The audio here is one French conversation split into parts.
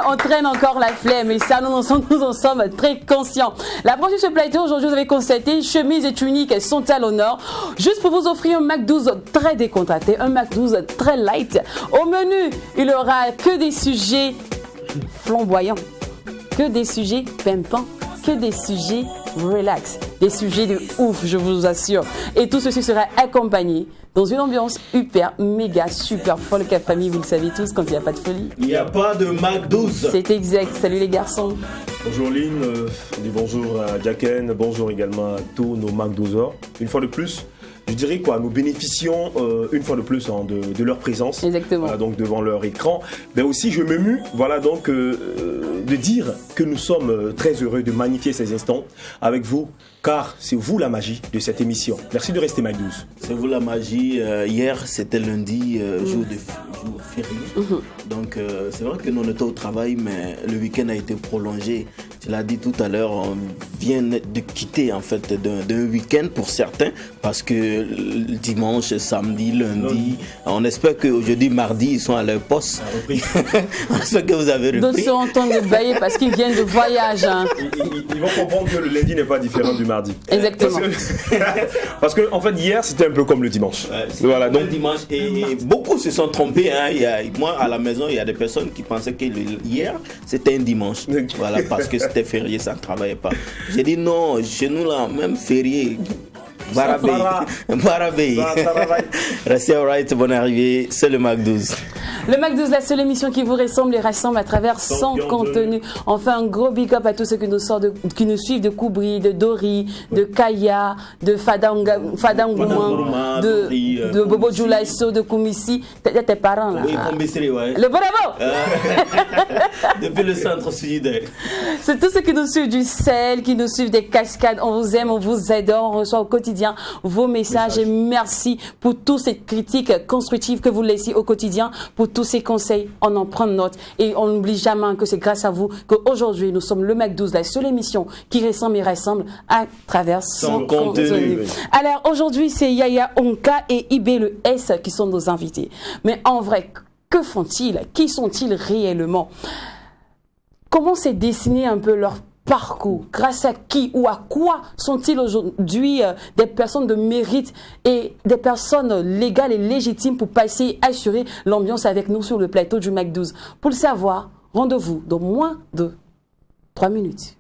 on traîne encore la flemme et ça, nous en sommes très conscients. La prochaine ce plateau, aujourd'hui, vous avez constaté, chemise et tunique sont à l'honneur. Juste pour vous offrir un Mac 12 très décontracté, un Mac 12 très light. Au menu, il n'y aura que des sujets flamboyants, que des sujets pimpants, que des sujets relax, des sujets de ouf, je vous assure. Et tout ceci sera accompagné dans une ambiance hyper, méga, super folle. Cap famille, vous le savez tous, quand il n'y a pas de folie, il n'y a pas de Mac 12. C'est exact. Salut les garçons. Bonjour Lynn, je dis bonjour à Jacken, bonjour également à tous nos Mac 12 Une fois de plus, je dirais quoi, nous bénéficions une fois de plus de leur présence. Exactement. Voilà, donc devant leur écran. Mais aussi je me mue, voilà donc de dire que nous sommes très heureux de magnifier ces instants avec vous, car c'est vous la magie de cette émission. Merci de rester Mac 12. C'est vous la magie. Hier c'était lundi, jour férié. Donc c'est vrai que nous on était au travail, mais le week-end a été prolongé. Tu l'as dit tout à l'heure, on vient de quitter en fait d'un week-end pour certains, parce que dimanche, samedi, lundi, on espère qu'aujourd'hui, mardi, ils sont à leur poste. On espère que vous avez repris. D'autres sont en train de bailler parce qu'ils viennent de voyage. Hein. Ils vont comprendre que le lundi n'est pas différent du mardi. Exactement. Parce que en fait, hier, c'était un peu comme le dimanche. Voilà, donc le dimanche, et beaucoup se sont trompés. Hein. Moi, à la maison, il y a des personnes qui pensaient que hier, c'était un dimanche. Voilà, parce que c'était férié, ça ne travaillait pas. J'ai dit non, chez nous là, même férié. Barabé. Restez alright, bonne arrivée, c'est le Mac 12. Le Mac 12, la seule émission qui vous ressemble et rassemble à travers son contenu. Enfin, un gros big up à tous ceux qui nous suivent de Koubri, de Dori, de Kaya, de Fadangouma, de Bobo Djoulaïso, de Koumissi. Tes parents là. Oui, Koumissi, ouais. Le bravo! Depuis le centre sud. C'est tous ceux qui nous suivent du sel, qui nous suivent des cascades. On vous aime, on vous adore, on reçoit au quotidien vos messages et merci pour toutes ces critiques constructives que vous laissez au quotidien, pour tous ces conseils. On en prend note et on n'oublie jamais que c'est grâce à vous qu'aujourd'hui nous sommes le Mac 12, la seule émission qui ressemble et rassemble à travers son contenu. Alors aujourd'hui c'est Yaya Onka et Ibé le S qui sont nos invités. Mais en vrai, que font-ils? Qui sont-ils réellement? Comment s'est dessiné un peu leur parcours? Grâce à qui ou à quoi sont-ils aujourd'hui des personnes de mérite et des personnes légales et légitimes pour passer, assurer l'ambiance avec nous sur le plateau du Mac 12? Pour le savoir, rendez-vous dans moins de 3 minutes.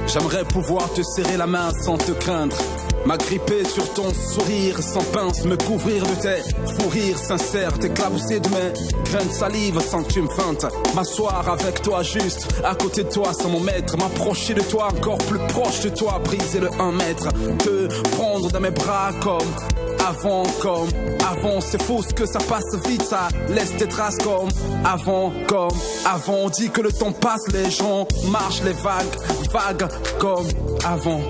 J'aimerais pouvoir te serrer la main sans te craindre, m'agripper sur ton sourire sans pince, me couvrir de tes fous rires sincères, t'éclabousser de mes grains de salive sans que tu me feintes, m'asseoir avec toi juste à côté de toi sans mon maître, m'approcher de toi encore plus proche de toi, briser le 1 mètre, te prendre dans mes bras comme avant, c'est faux ce que ça passe vite, ça laisse tes traces comme avant, on dit que le temps passe, les gens marchent les vagues comme avant.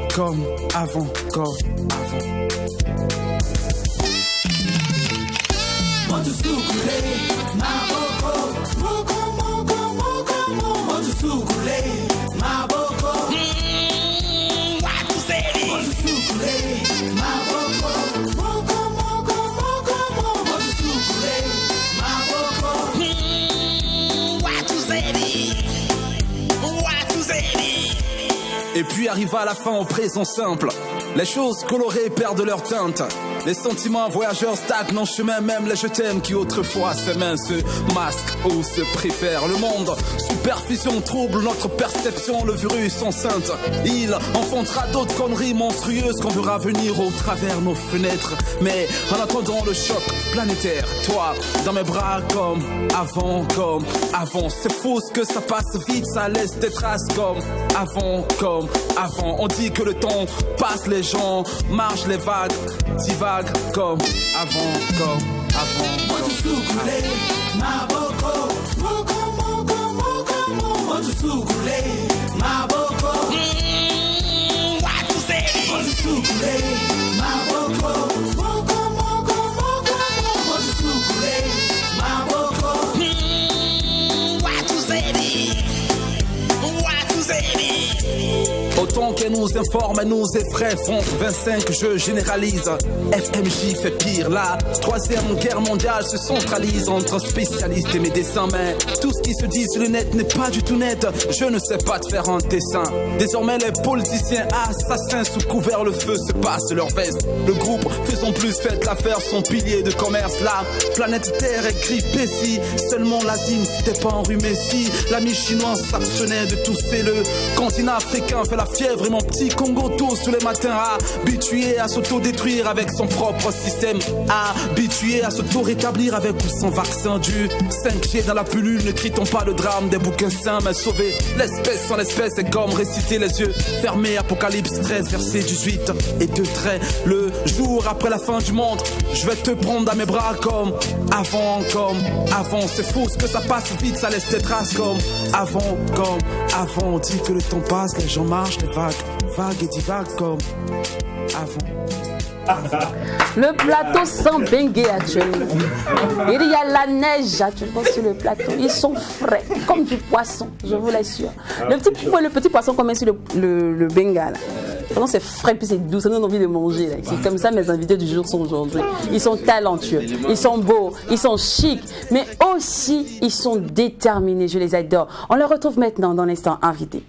Et puis arrive à la fin au présent simple. Les choses colorées perdent leur teinte. Les sentiments voyageurs stagnent en chemin, même les je t'aime qui autrefois s'aimaient se masquent ou se préfèrent. Le monde, superfusion trouble notre perception, le virus enceinte. Il enfantera d'autres conneries monstrueuses qu'on verra venir au travers nos fenêtres. Mais en attendant le choc planétaire, toi dans mes bras comme avant. C'est faux ce que ça passe vite, ça laisse des traces comme avant. On dit que le temps passe, les gens marchent les vagues, divaguent comme avant. Autant qu'elle nous nous informe, elle nous effraie. France 25, je généralise. FMJ fait pire, la troisième guerre mondiale se centralise entre spécialistes et médecins. Mais tout ce qui se dit sur le net n'est pas du tout net. Je ne sais pas te faire un dessin. Désormais les politiciens assassins sous couvert le feu se passent leur veste. Le groupe Faisons Plus fait l'affaire, son pilier de commerce. La planète Terre est grippée si seulement l'Asie ne s'était pas enrhumée. Si l'ami chinois s'abstenait de tousser, le continent africain fait la fièvre et mon petit Congo tousse tous les matins. Habitué à s'auto-détruire avec son propre système, habitué à s'auto-rétablir avec ou sans vaccin. Du 5G dans la pilule, ne crie-t-on pas le drame des bouquins sains, mais sauver l'espèce sans l'espèce est comme réciter les yeux fermés. Apocalypse 13 verset 18 et 2 traits. Le jour après la fin du monde, je vais te prendre à mes bras comme avant. C'est fou ce que ça passe vite, ça laisse des traces comme avant. On dit que le temps passe, les gens marchent, les vagues et divaguent comme avant. Le plateau sent bengue actuellement. Il y a la neige actuellement sur le plateau. Ils sont frais, comme du poisson, je vous l'assure. Le petit poisson qu'on met sur le benga là. Vraiment c'est frais puis c'est doux, ça donne envie de manger. Là. C'est comme ça mes invités du jour sont aujourd'hui. Ils sont talentueux, ils sont beaux, ils sont chics, mais aussi ils sont déterminés, je les adore. On les retrouve maintenant dans l'instant invité.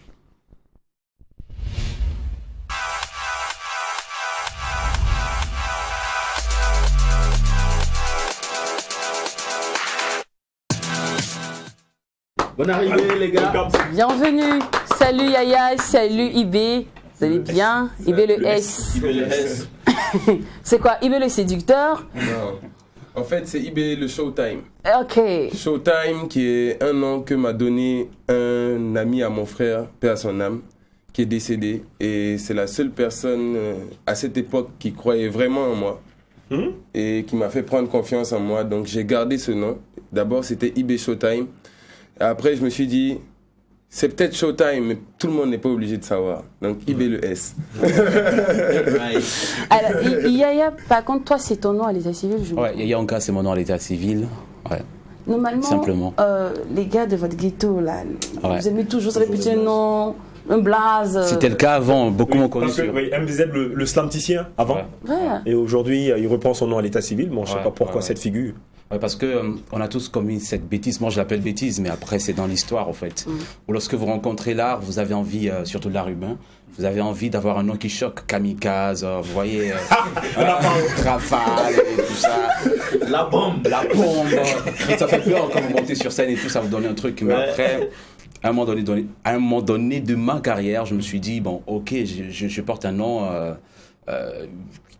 Bonne arrivée les gars. Bienvenue. Salut Yaya, salut Ibé. Vous allez bien? Ibé le S. Ibé le S. C'est quoi? Ibé le séducteur? Non. En fait, c'est Ibé le Showtime. Ok. Showtime, qui est un nom que m'a donné un ami à mon frère, paix à son âme, qui est décédé. Et c'est la seule personne à cette époque qui croyait vraiment en moi. Et qui m'a fait prendre confiance en moi. Donc j'ai gardé ce nom. D'abord, c'était Ibé Showtime. Après, je me suis dit, c'est peut-être Showtime, mais tout le monde n'est pas obligé de savoir. Donc, Ibé le S. Alors, Yaya, par contre, toi, c'est ton nom à l'état civil. Ouais, Yaya Anka, c'est mon nom à l'état civil. Ouais. Normalement, simplement. Les gars de votre ghetto, là, ouais. Vous aimez toujours répéter un nom, un blaze. C'était le cas avant, beaucoup m'ont connu. Parce que MBZ, le slamticien, avant. Ouais. Et aujourd'hui, il reprend son nom à l'état civil. Bon, je ne sais pas pourquoi cette figure. Ouais, parce que on a tous commis cette bêtise. Moi, je l'appelle bêtise, mais après, c'est dans l'histoire, en fait. Où lorsque vous rencontrez l'art, vous avez envie, surtout de l'art humain, vous avez envie d'avoir un nom qui choque, kamikaze, vous voyez, rafale et tout ça. La bombe. Ça fait peur quand vous montez sur scène et tout, ça vous donne un truc. Mais après, à un moment donné de ma carrière, je me suis dit, bon, ok, je porte un nom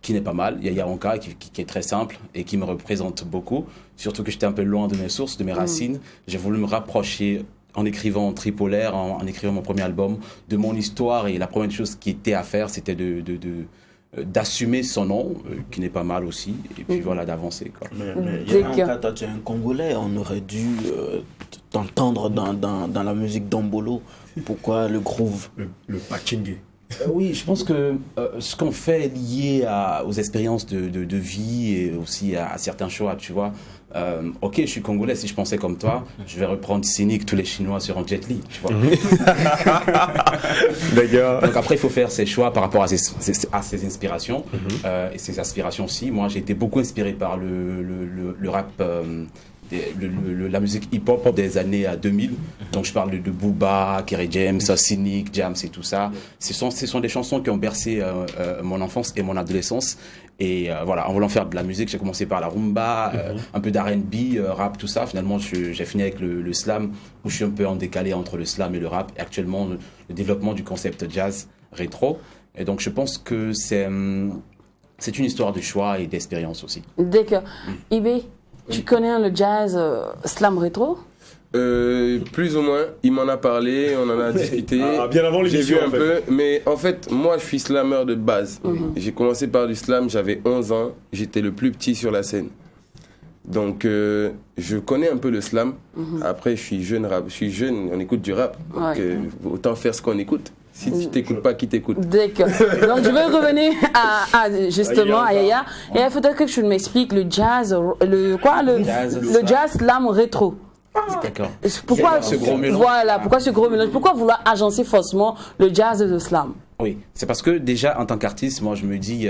qui n'est pas mal, Yaya Anka, qui est très simple et qui me représente beaucoup. Surtout que j'étais un peu loin de mes sources, de mes racines. J'ai voulu me rapprocher en écrivant Tripolaire, en écrivant mon premier album, de mon histoire. Et la première chose qui était à faire, c'était d'assumer son nom, qui n'est pas mal aussi, et puis voilà, d'avancer. Mais Yaya Anka, toi tu es un Congolais, on aurait dû t'entendre dans la musique d'Ombolo. Pourquoi le groove? Le pachingue. Oui, je pense que ce qu'on fait est lié aux expériences de vie et aussi à certains choix, tu vois. Ok, je suis congolais, si je pensais comme toi, je vais reprendre Cynic, tous les Chinois sur un Jet Li, tu vois. Donc après, il faut faire ses choix par rapport à ses inspirations et ses aspirations aussi. Moi, j'ai été beaucoup inspiré par le rap... la musique hip-hop des années 2000. Donc je parle de Booba, Kerry James, Cynic, Jams et tout ça. Ce sont des chansons qui ont bercé mon enfance et mon adolescence. Et voilà, en voulant faire de la musique, j'ai commencé par la rumba, un peu d'R&B, rap, tout ça. Finalement, j'ai fini avec le slam, où je suis un peu en décalé entre le slam et le rap. Et actuellement, le développement du concept jazz rétro. Et donc je pense que c'est une histoire de choix et d'expérience aussi. D'accord. Ibé, tu connais le jazz slam rétro? Plus ou moins, il m'en a parlé, on en a discuté. Bien avant l'émission, j'ai vu un peu, mais en fait, moi je suis slammer de base. J'ai commencé par du slam, j'avais 11 ans, j'étais le plus petit sur la scène. Donc je connais un peu le slam. Après, je suis jeune, on écoute du rap. Donc autant faire ce qu'on écoute. Si tu t'écoutes pas, qui t'écoute? D'accord. Donc je veux revenir justement à Yaya. Et il faudrait que tu m'expliques le jazz, le jazz slam rétro. D'accord. Pourquoi ce gros mélange? Voilà, pourquoi ce gros mélange? Pourquoi vouloir agencer forcément le jazz et le slam? Oui, c'est parce que déjà en tant qu'artiste, moi je me dis,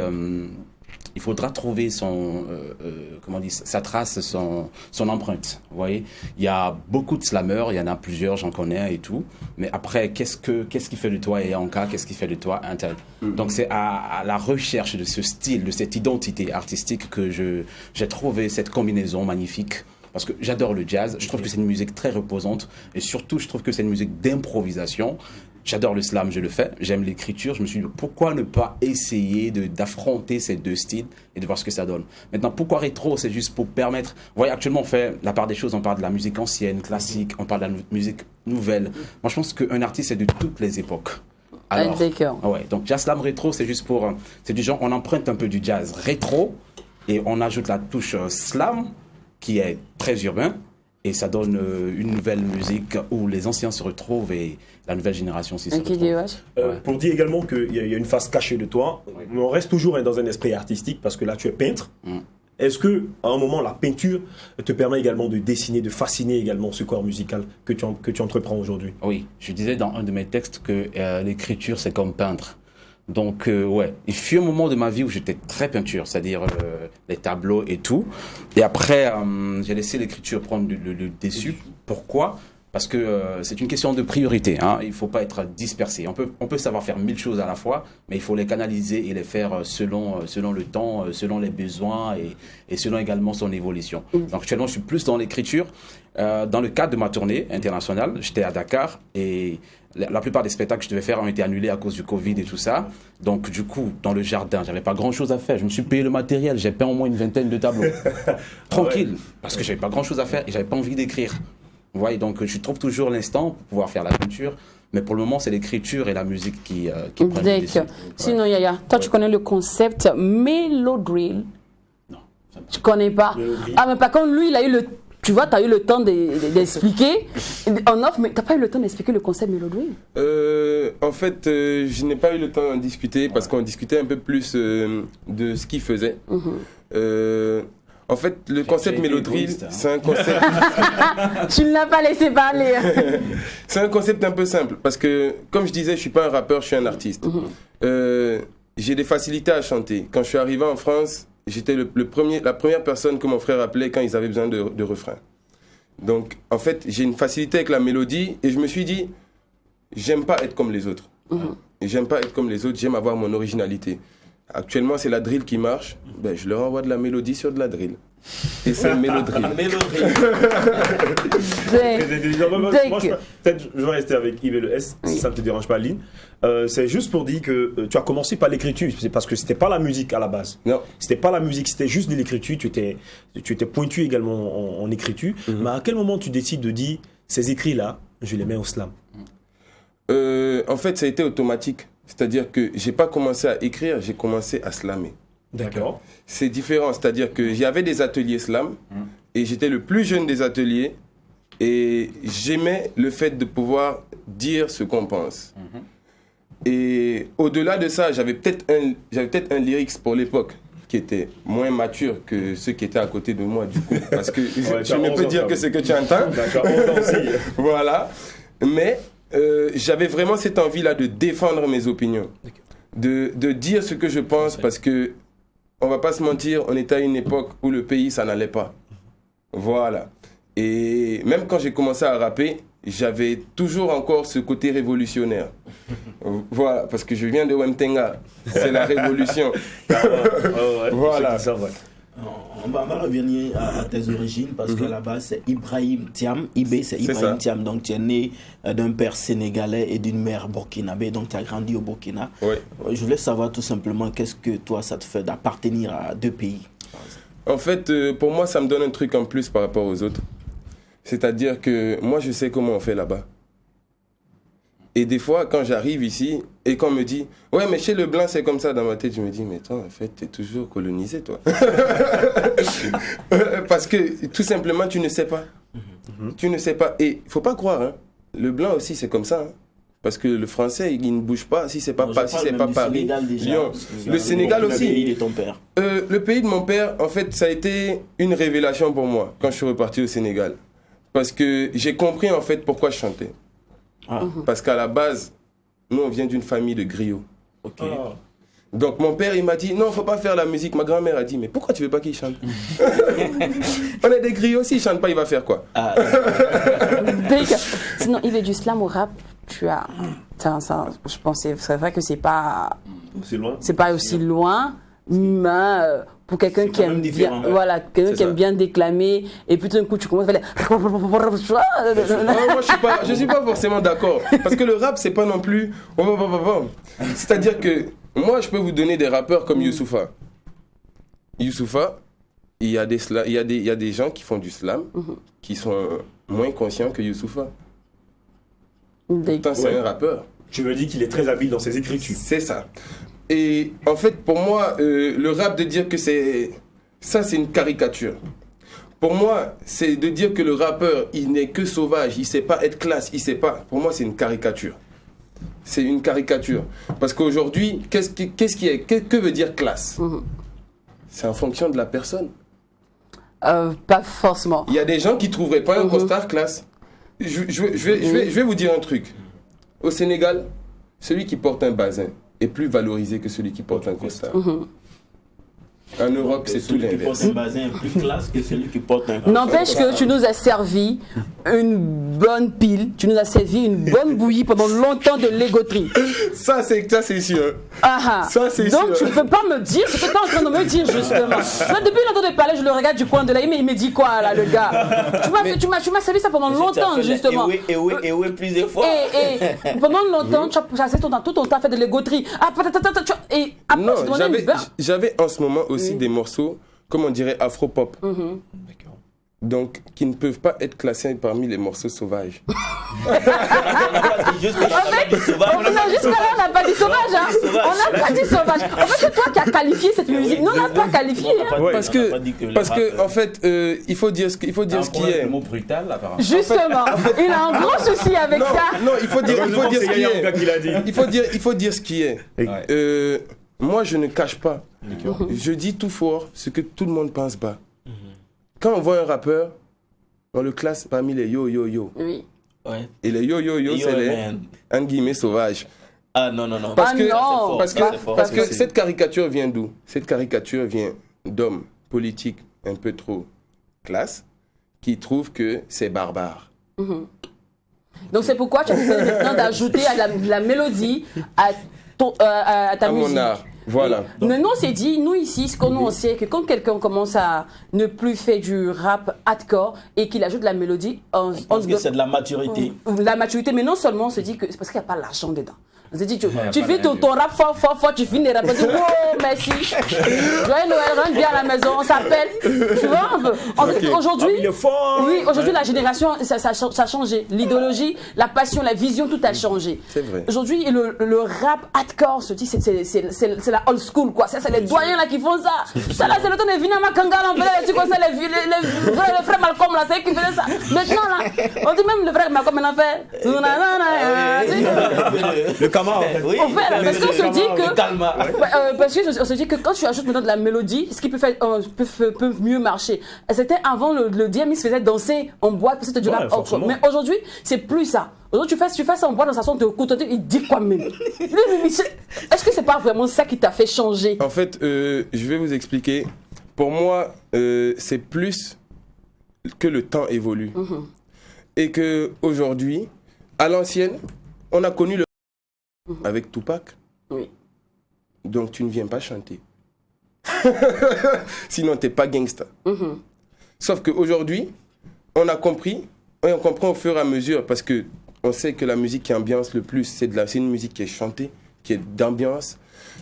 il faudra trouver comment on dit, sa trace, son empreinte. Vous voyez, il y a beaucoup de slammers, il y en a plusieurs, j'en connais et tout. Mais après, qu'est-ce qui fait de toi Yanka, qu'est-ce qui fait de toi un tel? Donc c'est à la recherche de ce style, de cette identité artistique que j'ai trouvé cette combinaison magnifique. Parce que j'adore le jazz, je trouve que c'est une musique très reposante et surtout je trouve que c'est une musique d'improvisation. J'adore le slam, je le fais, j'aime l'écriture, je me suis dit pourquoi ne pas essayer d'affronter ces deux styles et de voir ce que ça donne. Maintenant, pourquoi rétro? C'est juste pour permettre, vous voyez, actuellement on fait la part des choses, on parle de la musique ancienne, classique, on parle de la musique nouvelle. Moi je pense qu'un artiste c'est de toutes les époques. Alors, ouais, donc jazz slam rétro c'est juste pour, c'est du genre on emprunte un peu du jazz rétro et on ajoute la touche slam qui est très urbain, et ça donne une nouvelle musique où les anciens se retrouvent et la nouvelle génération aussi se retrouve. Pour dire également qu'il y a une face cachée de toi, mais on reste toujours dans un esprit artistique parce que là tu es peintre. Est-ce que à un moment la peinture te permet également de dessiner, de fasciner également ce corps musical que tu entreprends aujourd'hui? Oui, je disais dans un de mes textes que l'écriture c'est comme peindre. Donc ouais, il fut un moment de ma vie où j'étais très peinture, c'est-à-dire les tableaux et tout. Et après, j'ai laissé l'écriture prendre le dessus. Pourquoi? Parce que c'est une question de priorité. Hein. Il ne faut pas être dispersé. On peut savoir faire 1000 choses à la fois, mais il faut les canaliser et les faire selon le temps, selon les besoins et selon également son évolution. Donc actuellement, je suis plus dans l'écriture. Dans le cadre de ma tournée internationale, j'étais à Dakar et la plupart des spectacles que je devais faire ont été annulés à cause du Covid et tout ça. Donc du coup, dans le jardin, j'avais pas grand-chose à faire. Je me suis payé le matériel, j'ai peint au moins une vingtaine de tableaux. Tranquille, parce que j'avais pas grand-chose à faire et j'avais pas envie d'écrire. Vous voyez, donc je trouve toujours l'instant pour pouvoir faire la peinture. Mais pour le moment, c'est l'écriture et la musique qui prennent le dessus. Sinon, Yaya, toi, tu connais le concept Melodrill? Non. Tu connais pas? Ah, mais par contre, lui, il a eu le... Tu vois, tu as eu le temps d'expliquer en off, mais tu n'as pas eu le temps d'expliquer le concept Melodrill? En fait, je n'ai pas eu le temps d'en discuter parce qu'on discutait un peu plus de ce qu'il faisait. En fait, le concept Melodrill, c'est un concept... Tu ne l'as pas laissé parler. C'est un concept un peu simple parce que, comme je disais, je ne suis pas un rappeur, je suis un artiste. J'ai des facilités à chanter. Quand je suis arrivé en France, j'étais la première personne que mon frère appelait quand ils avaient besoin de refrain. Donc, en fait, j'ai une facilité avec la mélodie et je me suis dit, j'aime pas être comme les autres. J'aime pas être comme les autres, j'aime avoir mon originalité. Actuellement, c'est la drill qui marche. Ben, je leur envoie de la mélodie sur de la drill. Et c'est Melodrill. Peut-être je vais rester avec Yves et le S, si ça ne te dérange pas, Lynn. C'est juste pour dire que tu as commencé par l'écriture, c'est parce que c'était pas la musique à la base. Non. C'était pas la musique, c'était juste de l'écriture. Tu étais pointu également en écriture. Mais à quel moment tu décides de dire ces écrits-là, je les mets au slam? En fait, ça a été automatique. C'est-à-dire que j'ai pas commencé à écrire, j'ai commencé à slammer. D'accord. C'est différent, c'est-à-dire que j'avais des ateliers slam et j'étais le plus jeune des ateliers et j'aimais le fait de pouvoir dire ce qu'on pense. Et au-delà de ça, j'avais peut-être un lyrics pour l'époque qui était moins mature que ceux qui étaient à côté de moi du coup, parce que je ne peux dire que ce que tu entends. D'accord, on aussi. Voilà, mais j'avais vraiment cette envie-là de défendre mes opinions, de dire ce que je pense, parce que on va pas se mentir, on était à une époque où le pays, ça n'allait pas. Voilà. Et même quand j'ai commencé à rapper, j'avais toujours encore ce côté révolutionnaire. Voilà, parce que je viens de Wemtenga. C'est la révolution. Voilà. On va revenir à tes origines parce qu'à la base c'est Ibrahim Thiam. C'est Ibrahim Thiam. Donc tu es né d'un père sénégalais et d'une mère burkinabé. Donc tu as grandi au Burkina. Oui. Je voulais savoir tout simplement qu'est-ce que toi ça te fait d'appartenir à deux pays. En fait, pour moi ça me donne un truc en plus par rapport aux autres. C'est-à-dire que moi je sais comment on fait là-bas. Et des fois, quand j'arrive ici et qu'on me dit « Ouais, mais chez le blanc, c'est comme ça » dans ma tête, je me dis « Mais toi, en fait, t'es toujours colonisé, toi. » Parce que, tout simplement, tu ne sais pas. Tu ne sais pas. Et il ne faut pas croire, hein. Le blanc aussi, c'est comme ça. Hein. Parce que le français, il ne bouge pas si c'est pas, si c'est pas Paris, Lyon. Le Sénégal aussi. Le pays de ton père. Le pays de mon père, en fait, ça a été une révélation pour moi quand je suis reparti au Sénégal. Parce que j'ai compris, en fait, pourquoi je chantais. Parce qu'à la base, nous, on vient d'une famille de griots. Ok. Ah. Donc mon père, il m'a dit, non, faut pas faire la musique. Ma grand-mère a dit, mais pourquoi tu veux pas qu'il chante? On est des griots, s'il chante pas, il va faire quoi? Ah, Big. Sinon, il est du slam au rap. Tu as. Ça, je pensais, c'est vrai que c'est pas aussi loin, mais pour quelqu'un qui quand même aime bien, différent, ouais. voilà, quelqu'un C'est qui aime ça. bien déclamer, et puis tout d'un coup tu commences à faire Ah, moi, je suis pas forcément d'accord. Parce que le rap, c'est pas non plus. C'est-à-dire que moi, je peux vous donner des rappeurs comme Youssoupha. Youssoupha, il y a des gens qui font du slam qui sont moins conscients que Youssoupha. Pourtant, c'est un rappeur. Tu me dis qu'il est très habile dans ses écritures. C'est ça. Et en fait, pour moi, le rap de dire que c'est une caricature. Pour moi, c'est de dire que le rappeur, il n'est que sauvage, il sait pas être classe, il sait pas. Pour moi, c'est une caricature. C'est une caricature. Parce qu'aujourd'hui, que veut dire classe? C'est en fonction de la personne. Pas forcément. Il y a des gens qui trouveraient pas un costard classe. Je vais vous dire un truc. Au Sénégal, celui qui porte un bazin est plus valorisé que celui qui porte un costard. En Europe, c'est tout celui qui porte l'inverse. un bazin est plus classe que celui qui porte un. N'empêche que tu nous as servi une bonne pile, tu nous as servi une bonne bouillie pendant longtemps de légoterie. Ça, c'est sûr. Ah, Ça, c'est donc sûr. tu ne peux pas me dire ce que tu es en train de me dire justement. Moi, depuis longtemps de parler, je le regarde du coin de l'œil, mais il me dit quoi là, le gars? Tu m'as servi ça pendant longtemps justement. Et oui, plusieurs fois. Et pendant longtemps, tu as passé tout ton temps à faire de l'égoterie. Ah, et après, Non, tu te donnais une beurre. j'avais en ce moment aussi des morceaux, comme on dirait afro-pop. Donc, qui ne peuvent pas être classés parmi les morceaux sauvages. Jusqu'à Jusqu'à là, on n'a pas dit sauvage. Hein. On n'a pas dit sauvage. En fait, c'est toi qui as qualifié cette musique. Nous, on n'a pas qualifié. Hein. Parce que en fait, il faut dire ce qui est. Le mot brutal, apparemment. Justement, il a un gros souci avec Non, ça. non, il faut dire ce qui Yaya est. qui l'a dit. Il faut dire ce qui est. Ouais. Moi, je ne cache pas. Je dis tout fort ce que tout le monde pense bas. Quand on voit un rappeur, on le classe parmi les yo-yo-yo. Oui. Ouais. Et les yo-yo-yo, c'est les man. en guillemets sauvages. Ah non. Parce que, non. parce que cette caricature vient d'où? Cette caricature vient d'hommes politiques un peu trop classe qui trouvent que c'est barbare. Donc, c'est pourquoi tu as décidé maintenant d'ajouter à la mélodie à ta À musique. mon art. Voilà. Mais nous, on s'est dit, nous ici, ce qu'on nous on sait, que quand quelqu'un commence à ne plus faire du rap hardcore et qu'il ajoute la mélodie, Parce que c'est de la maturité. La maturité, mais non seulement on se dit que c'est parce qu'il n'y a pas l'argent dedans. On se dit, tu fais ton rap fort, tu finis les rap, tu dis, oh, merci. Joyeux Noël, rentre bien à la maison, on s'appelle. Tu vois un peu. Aujourd'hui, Ah, il est fort. oui, aujourd'hui, la génération, ça a changé. L'idéologie, la passion, la vision, tout a changé. C'est vrai. Aujourd'hui, le rap hardcore se dit, c'est la old school, quoi. Ça, c'est les doyens là qui font ça. Ça, là, c'est le temps de Vinama Kangala, on faisait les trucs comme ça, les frères Malcolm, là, c'est eux qui faisaient ça. Maintenant, là, on dit même le frère Malcolm, il en fait. Le Kama, en fait. Oui, On fait, parce qu'on se dit que. Calma. Parce qu'on se dit que quand tu ajoutes maintenant de la mélodie, ce qui peut mieux marcher. C'était avant le DMX faisait danser en boîte, parce que c'était du rap. forcément. Mais aujourd'hui, c'est plus ça. Aujourd'hui, tu fais ça en boîte dans sa son de écoute, il dit quoi même? Est-ce que c'est pas vraiment ça qui t'a fait changer? En fait, je vais vous expliquer. Pour moi, c'est plus que le temps évolue. Et que aujourd'hui, à l'ancienne, on a connu le avec Tupac. Oui. Donc tu ne viens pas chanter. Sinon, tu n'es pas gangsta. Sauf qu'aujourd'hui, on a compris, et on comprend au fur et à mesure, parce que on sait que la musique qui ambiance le plus, c'est une musique qui est chantée, qui est d'ambiance.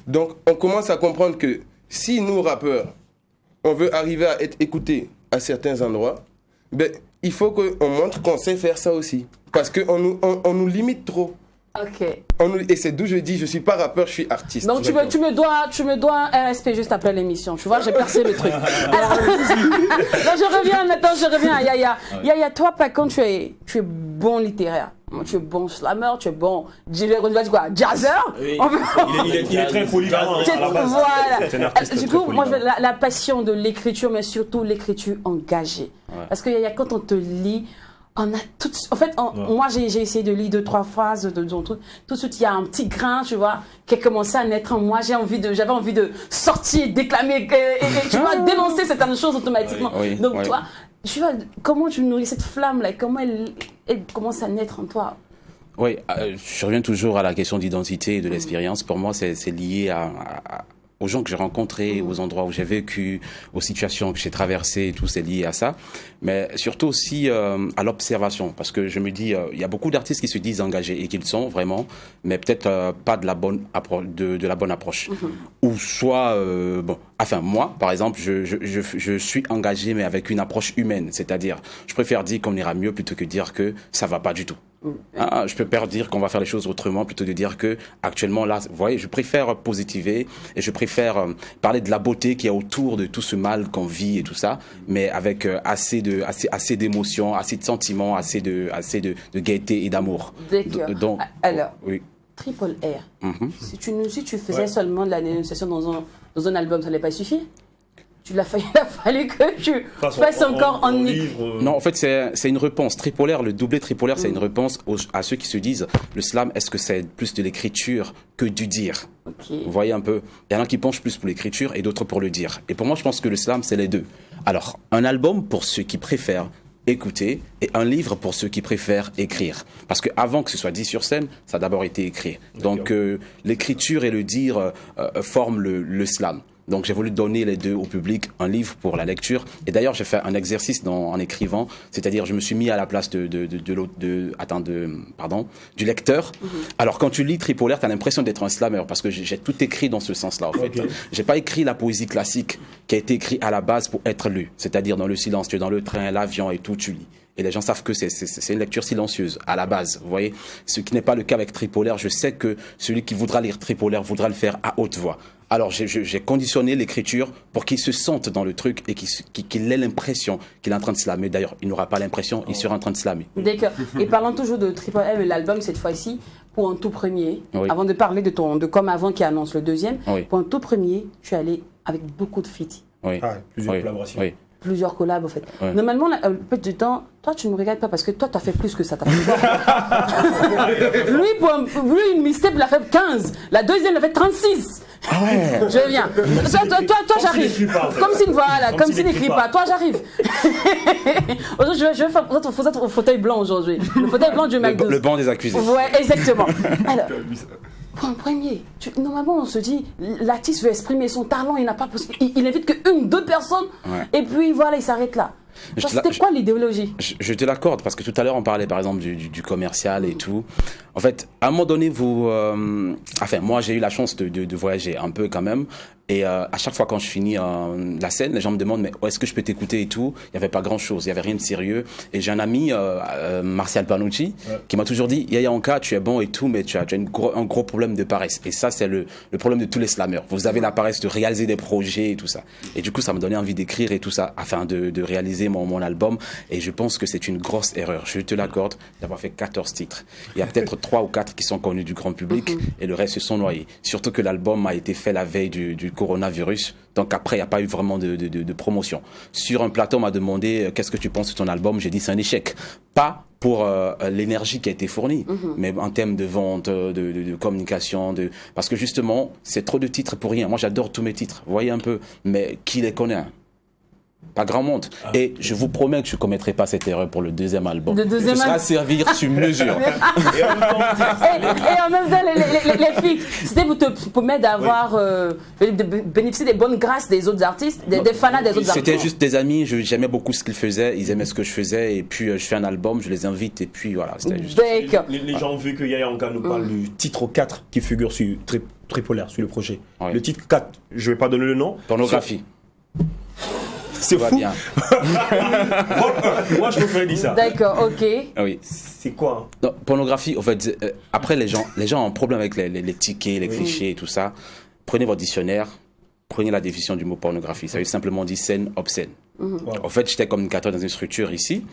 Donc on commence à comprendre que si nous, rappeurs, on veut arriver à être écoutés à certains endroits, ben, il faut qu'on montre qu'on sait faire ça aussi. Parce qu'on nous limite trop. Ok. Et c'est d'où je dis, je ne suis pas rappeur, je suis artiste. Donc tu me dois un respect juste après l'émission. Tu vois, j'ai percé le truc. Alors, donc je reviens à Yaya. Yaya, toi, par contre, tu es bon littéraire. Tu es bon slammer, tu es bon, jazzeur. Oui. Il est très polyvalent. à la base. Voilà. C'est un artiste Du très coup, moi, polyvalent. la passion de l'écriture, mais surtout l'écriture engagée. Parce que Yaya, quand on te lit, On a en fait, moi j'ai essayé de lire 2-3 phrases de truc. Tout de suite, il y a un petit grain, tu vois, qui a commencé à naître en moi. J'avais envie de sortir, déclamer, et tu vois, dénoncer certaines choses automatiquement. Donc toi, tu vois, comment tu nourris cette flamme-là, comment elle commence à naître en toi? Oui, je reviens toujours à la question d'identité et de l'expérience. Pour moi, c'est lié aux gens que j'ai rencontrés, aux endroits où j'ai vécu, aux situations que j'ai traversées, et tout, c'est lié à ça. Mais surtout aussi à l'observation, parce que je me dis, il y a beaucoup d'artistes qui se disent engagés et qu'ils sont vraiment, mais peut-être pas de la bonne approche. Ou soit, moi, par exemple, je suis engagé, mais avec une approche humaine, c'est-à-dire, je préfère dire qu'on ira mieux plutôt que dire que ça va pas du tout. Je préfère dire qu'on va faire les choses autrement plutôt que de dire que actuellement là, vous voyez, je préfère positiver et je préfère parler de la beauté qu'il y a autour de tout ce mal qu'on vit et tout ça, mais avec assez d'émotions, assez de sentiments, assez de gaieté et d'amour. D'accord. Donc, alors, oui. Triple R. Si tu faisais seulement de la dénonciation dans un album, ça n'allait pas suffire? Il a fallu que tu fasses encore en livre. Non, en fait, c'est une réponse. Tripolaire, le doublé tripolaire, c'est une réponse à ceux qui se disent le slam, est-ce que c'est plus de l'écriture que du dire? Vous voyez un peu, il y en a qui penchent plus pour l'écriture et d'autres pour le dire. Et pour moi, je pense que le slam, c'est les deux. Alors, un album pour ceux qui préfèrent écouter et un livre pour ceux qui préfèrent écrire. Parce qu'avant que ce soit dit sur scène, ça a d'abord été écrit. Donc, l'écriture et le dire forment le slam. Donc j'ai voulu donner les deux au public, un livre pour la lecture. Et d'ailleurs j'ai fait un exercice en écrivant, c'est-à-dire je me suis mis à la place du lecteur. Alors quand tu lis Tripolaire, tu as l'impression d'être un slammer parce que j'ai tout écrit dans ce sens-là en fait. J'ai pas écrit la poésie classique qui a été écrite à la base pour être lue, c'est-à-dire dans le silence, tu es dans le train, l'avion et tout, tu lis. Et les gens savent que c'est une lecture silencieuse, à la base, vous voyez. Ce qui n'est pas le cas avec Tripolaire. Je sais que celui qui voudra lire Tripolaire voudra le faire à haute voix. Alors, j'ai conditionné l'écriture pour qu'il se sente dans le truc et qu'il ait l'impression qu'il est en train de slammer. D'ailleurs, il n'aura pas l'impression, il sera en train de slammer. D'accord. Et parlant toujours de Triple M, l'album cette fois-ci, pour un tout premier, avant de parler de Comme Avant qui annonce le deuxième, pour un tout premier, je suis allé avec beaucoup de feats. Plusieurs collaborations. Plusieurs collabs, en fait. Normalement, le peu du temps, toi, tu ne me regardes pas parce que toi, tu as fait plus que ça. Lui, une mixtape, il a fait 15. La deuxième, il a fait 36. Ah ouais. Je viens. Toi, j'arrive. Comme s'il n'écrit pas. Toi, j'arrive. Aujourd'hui, je vais faire au fauteuil blanc aujourd'hui. Le fauteuil blanc du McDo. Le banc des accusés. Ouais, exactement. Alors, pour un premier, normalement on se dit, l'artiste veut exprimer son talent, il invite que deux personnes, et puis voilà, il s'arrête là. C'était quoi l'idéologie? Je te l'accorde, parce que tout à l'heure on parlait par exemple du commercial et tout. En fait, à un moment donné, moi j'ai eu la chance de voyager un peu quand même. Et à chaque fois quand je finis la scène, les gens me demandent mais où est-ce que je peux t'écouter et tout. Il n'y avait pas grand-chose, il n'y avait rien de sérieux. Et j'ai un ami, Martial Panucci, qui m'a toujours dit Yaya Anka, tu es bon et tout, mais tu as un gros problème de paresse. Et ça, c'est le problème de tous les slammers. Vous avez la paresse de réaliser des projets et tout ça. Et du coup, ça me donnait envie d'écrire et tout ça, afin de réaliser mon album. Et je pense que c'est une grosse erreur, je te l'accorde, d'avoir fait 14 titres. Il y a peut-être 3 ou 4 qui sont connus du grand public et le reste se sont noyés. Surtout que l'album a été fait la veille du coronavirus. Donc après, il n'y a pas eu vraiment de promotion. Sur un plateau, on m'a demandé qu'est-ce que tu penses de ton album. J'ai dit c'est un échec. Pas pour l'énergie qui a été fournie, mais en termes de vente, de communication, parce que justement, c'est trop de titres pour rien. Moi, j'adore tous mes titres, vous voyez un peu, mais qui les connaît? Pas grand monde. Et je vous promets que je ne commettrai pas cette erreur pour le deuxième album. Ce sera servir sur mesure. Et en même temps, les filles, c'était pour te permettre d'avoir bénéficier des bonnes grâces des autres artistes, des fanats des autres artistes. C'était juste des amis, j'aimais beaucoup ce qu'ils faisaient, ils aimaient ce que je faisais, et puis je fais un album, je les invite, et puis voilà. Juste... Les gens ont vu que Yaya Anka nous parle du titre 4 qui figure sur Tripolaire, sur le projet. Ouais. Le titre 4, je ne vais pas donner le nom. Pornographie. C'est fou. Bien. Moi, je me dire ça. D'accord, ok. Oui. C'est quoi? Non, pornographie, en fait, après, les gens ont un problème avec les tickets, les clichés et tout ça. Prenez votre dictionnaire, prenez la définition du mot pornographie. Ça veut simplement dire scène obscène. En fait, j'étais communicateur dans une structure ici.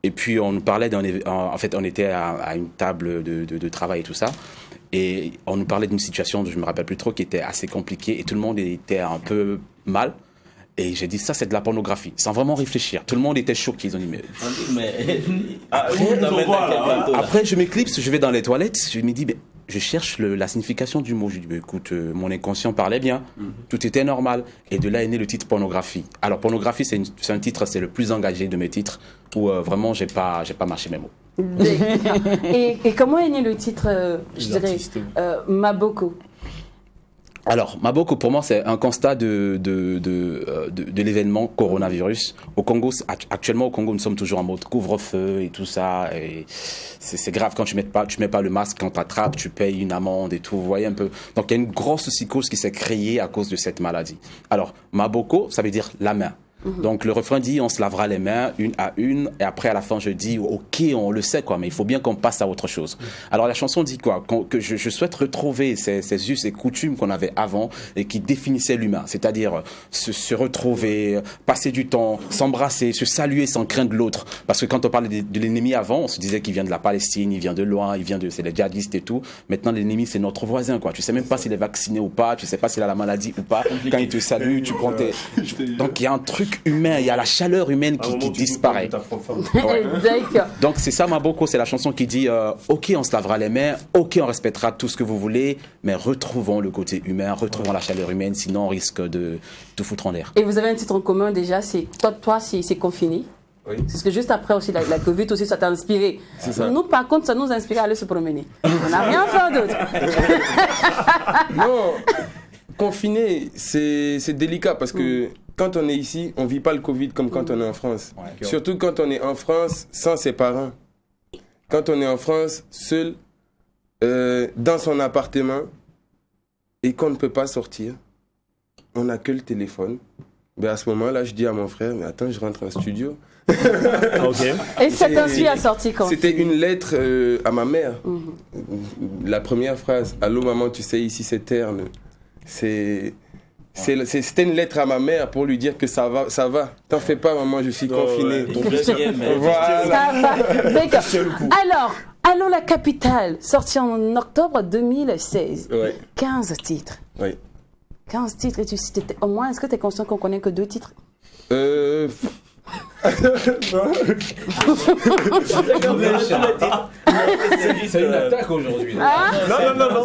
Et puis, on parlait en fait, on était à une table de travail et tout ça. Et on nous parlait d'une situation, je ne me rappelle plus trop, qui était assez compliquée. Et tout le monde était un peu mal. Et j'ai dit, ça, c'est de la pornographie, sans vraiment réfléchir. Tout le monde était choqué. Ils ont dit, mais... Après, je m'éclipse, je vais dans les toilettes, je me dis, mais je cherche la signification du mot. Je dis, bah, écoute, mon inconscient parlait bien, tout était normal. Et de là est né le titre pornographie. Alors, pornographie, c'est un titre, c'est le plus engagé de mes titres, où vraiment, j'ai pas marché mes mots. Et comment est né le titre, je dirais, Maboko? Alors, Maboko, pour moi, c'est un constat de l'événement coronavirus. Au Congo, actuellement, au Congo, nous sommes toujours en mode couvre-feu et tout ça. Et c'est grave quand tu mets pas le masque, quand tu attrapes, tu payes une amende et tout. Vous voyez un peu. Donc, il y a une grosse psychose qui s'est créée à cause de cette maladie. Alors, Maboko, ça veut dire la main. Donc le refrain dit on se lavera les mains une à une et après à la fin je dis ok on le sait quoi mais il faut bien qu'on passe à autre chose. Alors la chanson dit quoi que je souhaite retrouver ces us et coutumes qu'on avait avant et qui définissaient l'humain, c'est-à-dire se retrouver, passer du temps, s'embrasser, se saluer sans craindre l'autre, parce que quand on parlait de l'ennemi avant on se disait qu'il vient de la Palestine, il vient de loin, c'est les djihadistes et tout. Maintenant l'ennemi c'est notre voisin quoi, tu sais même pas s'il est vacciné ou pas, tu sais pas s'il a la maladie ou pas, quand il te salue tu prends donc il y a un truc humain, il y a la chaleur humaine qui disparaît. Ouais. Donc c'est ça Maboko, c'est la chanson qui dit ok on se lavera les mains, ok on respectera tout ce que vous voulez, mais retrouvons le côté humain, retrouvons la chaleur humaine, sinon on risque de tout foutre en l'air. Et vous avez un titre en commun déjà, c'est toi c'est Confiné. Oui. Parce que juste après aussi la Covid aussi ça t'a inspiré. C'est ça. Nous par contre ça nous a inspiré à aller se promener. On n'a rien fait d'autre. Non, confiné, c'est délicat parce que quand on est ici, on ne vit pas le Covid comme quand on est en France. Ouais. Surtout quand on est en France sans ses parents. Quand on est en France, seul, dans son appartement, et qu'on ne peut pas sortir, on n'a que le téléphone. Mais à ce moment-là, je dis à mon frère, mais attends, je rentre en studio. Okay. Et ça t'inspire à sortir quand? C'était une lettre à ma mère. La première phrase, allô maman, tu sais, ici c'est terne. C'était une lettre à ma mère pour lui dire que ça va. T'en fais pas, maman, je suis confiné. Voilà. Ça va. D'accord. Alors, Allô la capitale, sorti en octobre 2016. Ouais. 15 titres. Oui. 15 titres. Et tu citais, au moins, est-ce que tu es conscient qu'on connaît que 2 titres? C'est une attaque aujourd'hui. Ah non.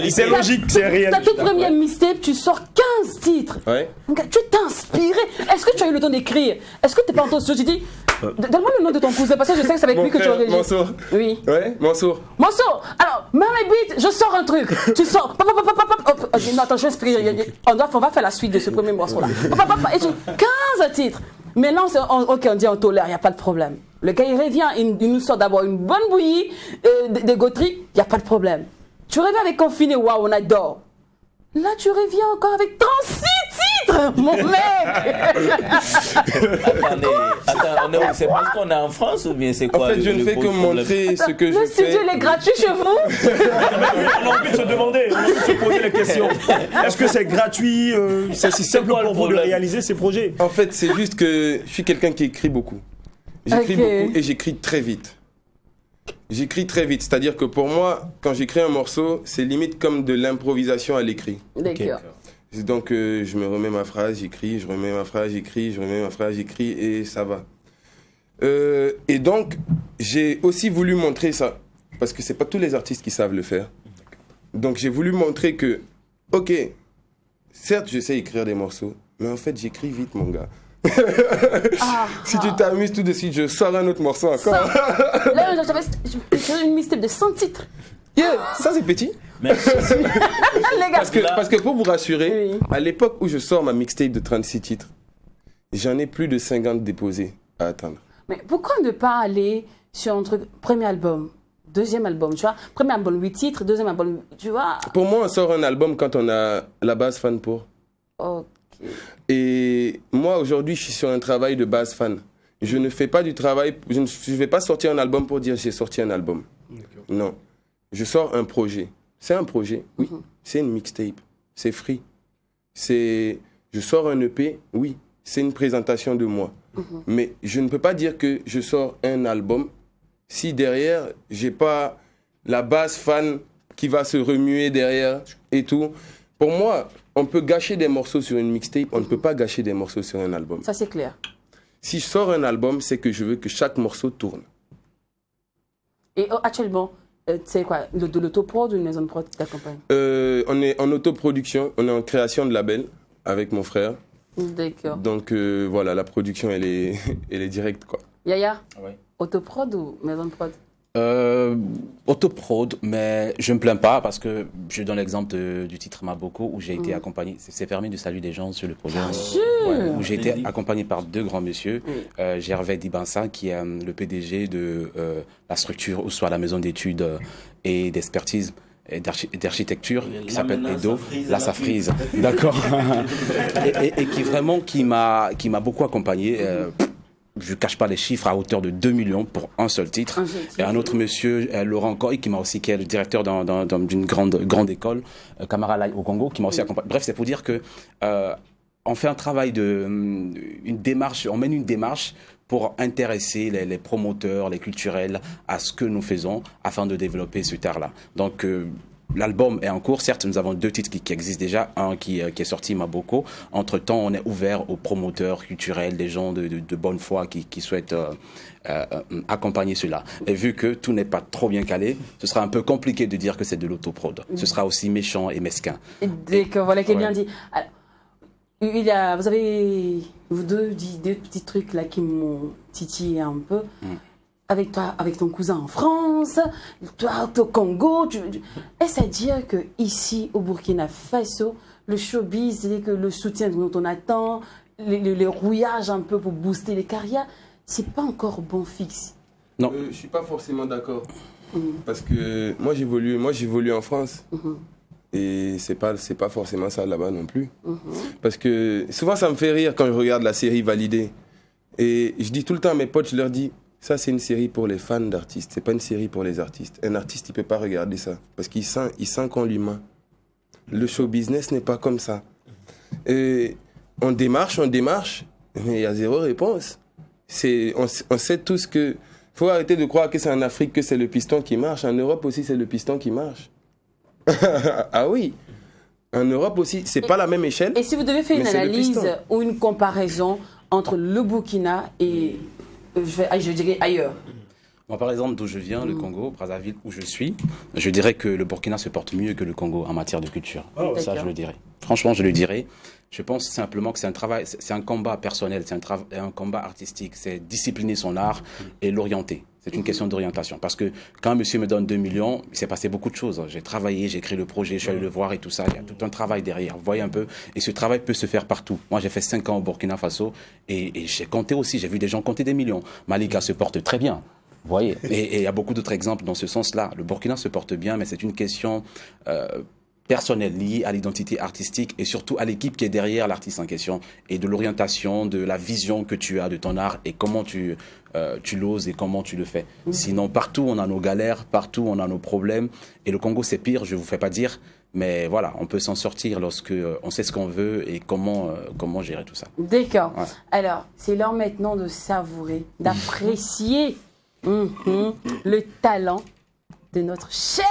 C'est logique, c'est réel. Ta toute première mixtape, tu sors 15 titres. Ouais. Tu t'es inspiré. Est-ce que tu as eu le temps d'écrire? Est-ce que tu n'es pas en train de tu dis, donne-moi le nom de ton cousin, parce que je sais que c'est avec lui que tu enregistres. Mansour. Oui. Ouais, Mansour. Mansour, alors, mets mes beats, je sors un truc. Tu sors. Non, attends, je vais inspirer. On va faire la suite de ce premier morceau-là. Et j'ai 15 titres. Mais là, on dit on tolère, il n'y a pas de problème. Le gars, il revient, il nous sort d'abord une bonne bouillie, des gauteries, il n'y a pas de problème. Tu reviens avec Confiné, waouh, on adore. Là, tu reviens encore avec 36 titres, mon mec. Attendez, c'est parce qu'on est en France ou bien c'est quoi? En fait, je ne fais que montrer ce que je fais. Le studio, il est gratuit chez vous? On a envie de se demander, on a envie de se poser la question. Est-ce que c'est gratuit? C'est si simple pour vous de réaliser ces projets? En fait, c'est juste que je suis quelqu'un qui écrit beaucoup. J'écris beaucoup et j'écris très vite. J'écris très vite, c'est-à-dire que pour moi, quand j'écris un morceau, c'est limite comme de l'improvisation à l'écrit. D'accord. Donc je me remets ma phrase, j'écris, je remets ma phrase, j'écris, je remets ma phrase, j'écris et ça va. Et donc, j'ai aussi voulu montrer ça, parce que c'est pas tous les artistes qui savent le faire. Donc j'ai voulu montrer que, ok, certes je sais écrire des morceaux, mais en fait j'écris vite mon gars. Si tu t'amuses tout de suite, je sors un autre morceau encore. Là, j'avais une mixtape de 100 titres. Ça c'est petit. Les gars. Parce que pour vous rassurer, Oui. à l'époque où je sors ma mixtape de 36 titres, j'en ai plus de 50 déposés à attendre. Mais pourquoi ne pas aller sur un truc, premier album, deuxième album, tu vois? Premier album, 8 titres, deuxième album, tu vois? Pour moi, on sort un album quand on a la base fan pour. Ok. Et moi, aujourd'hui, je suis sur un travail de base fan. Je ne fais pas du travail, je ne vais pas sortir un album pour dire j'ai sorti un album. Non. Je sors un projet. C'est un projet, oui. C'est une mixtape. C'est free. Je sors un EP, oui. C'est une présentation de moi. Mais je ne peux pas dire que je sors un album si derrière, j'ai pas la base fan qui va se remuer derrière et tout. Pour moi, on peut gâcher des morceaux sur une mixtape, on ne peut pas gâcher des morceaux sur un album. Ça, c'est clair. Si je sors un album, c'est que je veux que chaque morceau tourne. Et actuellement, c'est quoi, de l'autoprod ou une maison de prod qui t'accompagne? On est en autoproduction, on est en création de label avec mon frère. D'accord. Donc voilà, la production, elle est directe, quoi. Yaya, Ouais. autoprod ou maison de prod? Autoprod, mais je me plains pas parce que je donne l'exemple du titre Maboko où j'ai été accompagné. C'est permis de saluer des gens sur le projet. Ouais, où j'ai été accompagné par deux grands messieurs, Gervais Dibansa qui est le PDG de la structure ou soit la maison d'études et d'expertise et d'architecture qui s'appelle Edo, la Safrise, d'accord, et qui m'a beaucoup accompagné. Je ne cache pas les chiffres, à hauteur de 2 millions pour un seul titre. Et un autre monsieur, Laurent Coy, qui est le directeur d'une grande école, Camara Lai au Congo, qui m'a aussi accompagné. Bref, c'est pour dire que on fait un travail on mène une démarche pour intéresser les promoteurs, les culturels à ce que nous faisons afin de développer ce art-là. Donc, l'album est en cours. Certes, nous avons 2 titres qui existent déjà. Un qui est sorti, Maboko. Entre-temps, on est ouvert aux promoteurs culturels, des gens de bonne foi qui souhaitent accompagner cela. Et vu que tout n'est pas trop bien calé, ce sera un peu compliqué de dire que c'est de l'autoprod. Ce sera aussi méchant et mesquin. D'accord, voilà qui est bien dit. Alors, vous deux dit 2 petits trucs là qui m'ont titillé un peu. Avec toi, avec ton cousin en France, toi au Congo, est-ce à dire que ici au Burkina Faso, le showbiz, c'est que le soutien dont on attend, les rouillages un peu pour booster les carrières, c'est pas encore bon fixe? Non. Je suis pas forcément d'accord. Parce que moi j'évolue en France. Et c'est pas forcément ça là-bas non plus. Parce que souvent ça me fait rire quand je regarde la série Validé. Et je dis tout le temps à mes potes, je leur dis, ça c'est une série pour les fans d'artistes, c'est pas une série pour les artistes. Un artiste il peut pas regarder ça parce qu'il sent qu'on lui ment. Le show business n'est pas comme ça. Et on démarche, mais il y a zéro réponse. On sait tous que faut arrêter de croire que c'est en Afrique que c'est le piston qui marche. En Europe aussi c'est le piston qui marche. Ah oui. En Europe aussi, c'est pas la même échelle. Et si vous devez faire une analyse ou une comparaison entre le Burkina et je dirais ailleurs. Moi, par exemple, d'où je viens, le Congo, Brazzaville, où je suis, je dirais que le Burkina se porte mieux que le Congo en matière de culture. Ça, je le dirais. Franchement, je le dirais. Je pense simplement que c'est un travail, c'est un combat personnel, c'est un combat artistique. C'est discipliner son art et l'orienter. C'est une question d'orientation. Parce que quand un monsieur me donne 2 millions, il s'est passé beaucoup de choses. J'ai travaillé, j'ai créé le projet, je suis allé le voir et tout ça. Il y a tout un travail derrière. Vous voyez un peu. Et ce travail peut se faire partout. Moi, j'ai fait 5 ans au Burkina Faso et j'ai compté aussi. J'ai vu des gens compter des millions. Malika se porte très bien. Vous voyez. Et il y a beaucoup d'autres exemples dans ce sens-là. Le Burkina se porte bien, mais c'est une question personnelle liée à l'identité artistique et surtout à l'équipe qui est derrière l'artiste en question et de l'orientation, de la vision que tu as de ton art et comment tu l'oses et comment tu le fais. Sinon, partout, on a nos galères, partout, on a nos problèmes. Et le Congo, c'est pire, je ne vous fais pas dire. Mais voilà, on peut s'en sortir lorsque on sait ce qu'on veut et comment gérer tout ça. D'accord. Ouais. Alors, c'est l'heure maintenant de savourer, d'apprécier le talent de notre cher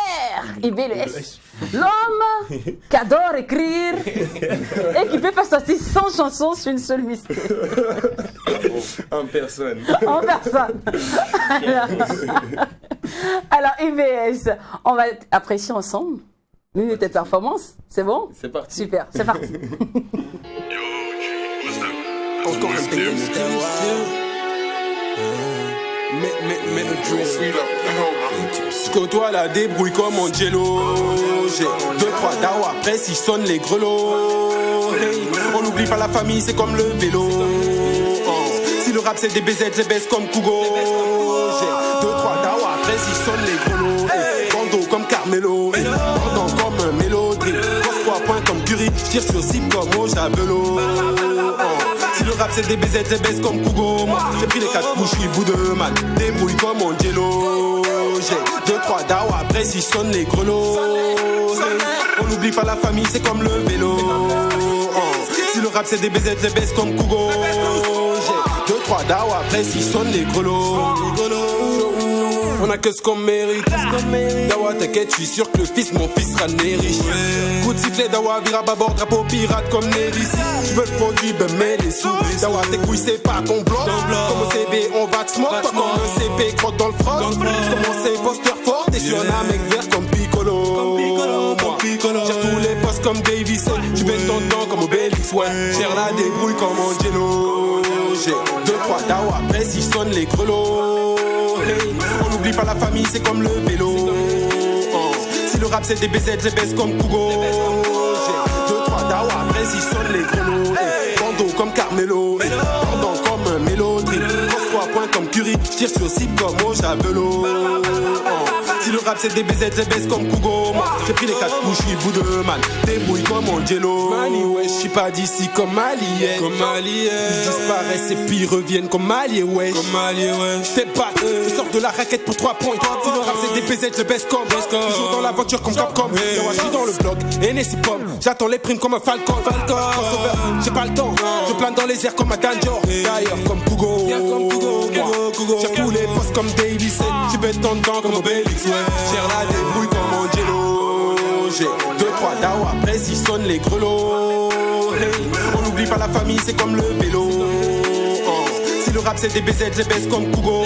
IBLS. L'homme qui adore écrire et qui peut faire sortir 100 chansons sur une seule mystère. En personne. En personne. Alors, IBS, on va apprécier ensemble l'une de tes performances. C'est bon? C'est parti. Super, c'est parti. Encore un pays je côtoie la débrouille comme Angelo. J'ai 2-3 dawa, après s'ils sonnent les grelots. Hey, on n'oublie pas la famille, c'est comme le vélo. Si le rap c'est des BZ, je les baisse comme Kugo. J'ai 2-3 dawa, après s'ils sonnent les grelots. Hey, Bando comme Carmelo, Bando comme un mélodie. Cross 3 points comme Curie, tire sur cible comme au Javelot. Si le rap c'est des BZ, je les baisse comme Kugo. J'ai pris les 4 couches, je suis bout de man. Débrouille comme Angelo. J'ai 2-3 dawa, après s'ils sonnent les grelots. On n'oublie pas la famille, c'est comme le vélo. Si le rap c'est des BZ, je les baisse comme Kugo. J'ai 2-3 dawa, après s'ils sonnent les grelots. On a que ce qu'on mérite. Dawa, t'inquiète, je suis sûr que le fils, mon fils sera né riche. Coup de sifflet, Dawa, vire à bâbord, drapeau pirate comme Néris. Tu veux le produit, ben mets les sous. Dawa, tes couilles, c'est pas ton bloc. Comme au CB, on va te smoke. Pas comme un CP, crotte dans le froc. Commencez, posteur fort, t'es sur un mec vert comme Piccolo. Gère tous les postes comme Davis. Tu baisses ton temps comme Obélix, ouais. Gère la débrouille comme Angelo. J'ai 2-3 Dawa, après si sonne les grelots. Hey, on n'oublie pas la famille, c'est comme le vélo. Si le rap c'est des BZ, je baisse comme Kugo. J'ai 2-3 Dawa, après si sonne les grelots. Hey, Bando comme Carmelo. Hey, Pendant comme un mélodie. Cross 3 points comme Curie. Tire sur cible comme au Javelot. Si le rap c'est des BZ, je baisse comme Kugo. J'ai pris les 4 couches, je suis bout de man. Débrouille comme Angelo. Mani, ouais, je suis pas d'ici comme Malien. Ils disparaissent et puis reviennent comme Malien, ouais. J'fais pas, je sors de la raquette pour 3 points. Si le rap c'est des BZ, je baisse comme. Toujours dans la voiture comme Capcom. Je suis dans le bloc, Hennessy Pop. J'attends les primes comme un Falcon. J'ai pas le temps, je plane dans les airs comme un Danjor. D'ailleurs comme Kugo. J'ai tous les postes comme Davis. Tu bêtes ton temps comme Obélix, ouais. Gère la débrouille comme Angelo. J'ai 2-3 Dawa, après si sonne les grelots. Hey, on n'oublie pas la famille, c'est comme le vélo. Si le rap c'est des BZ, je baisse comme Kugo.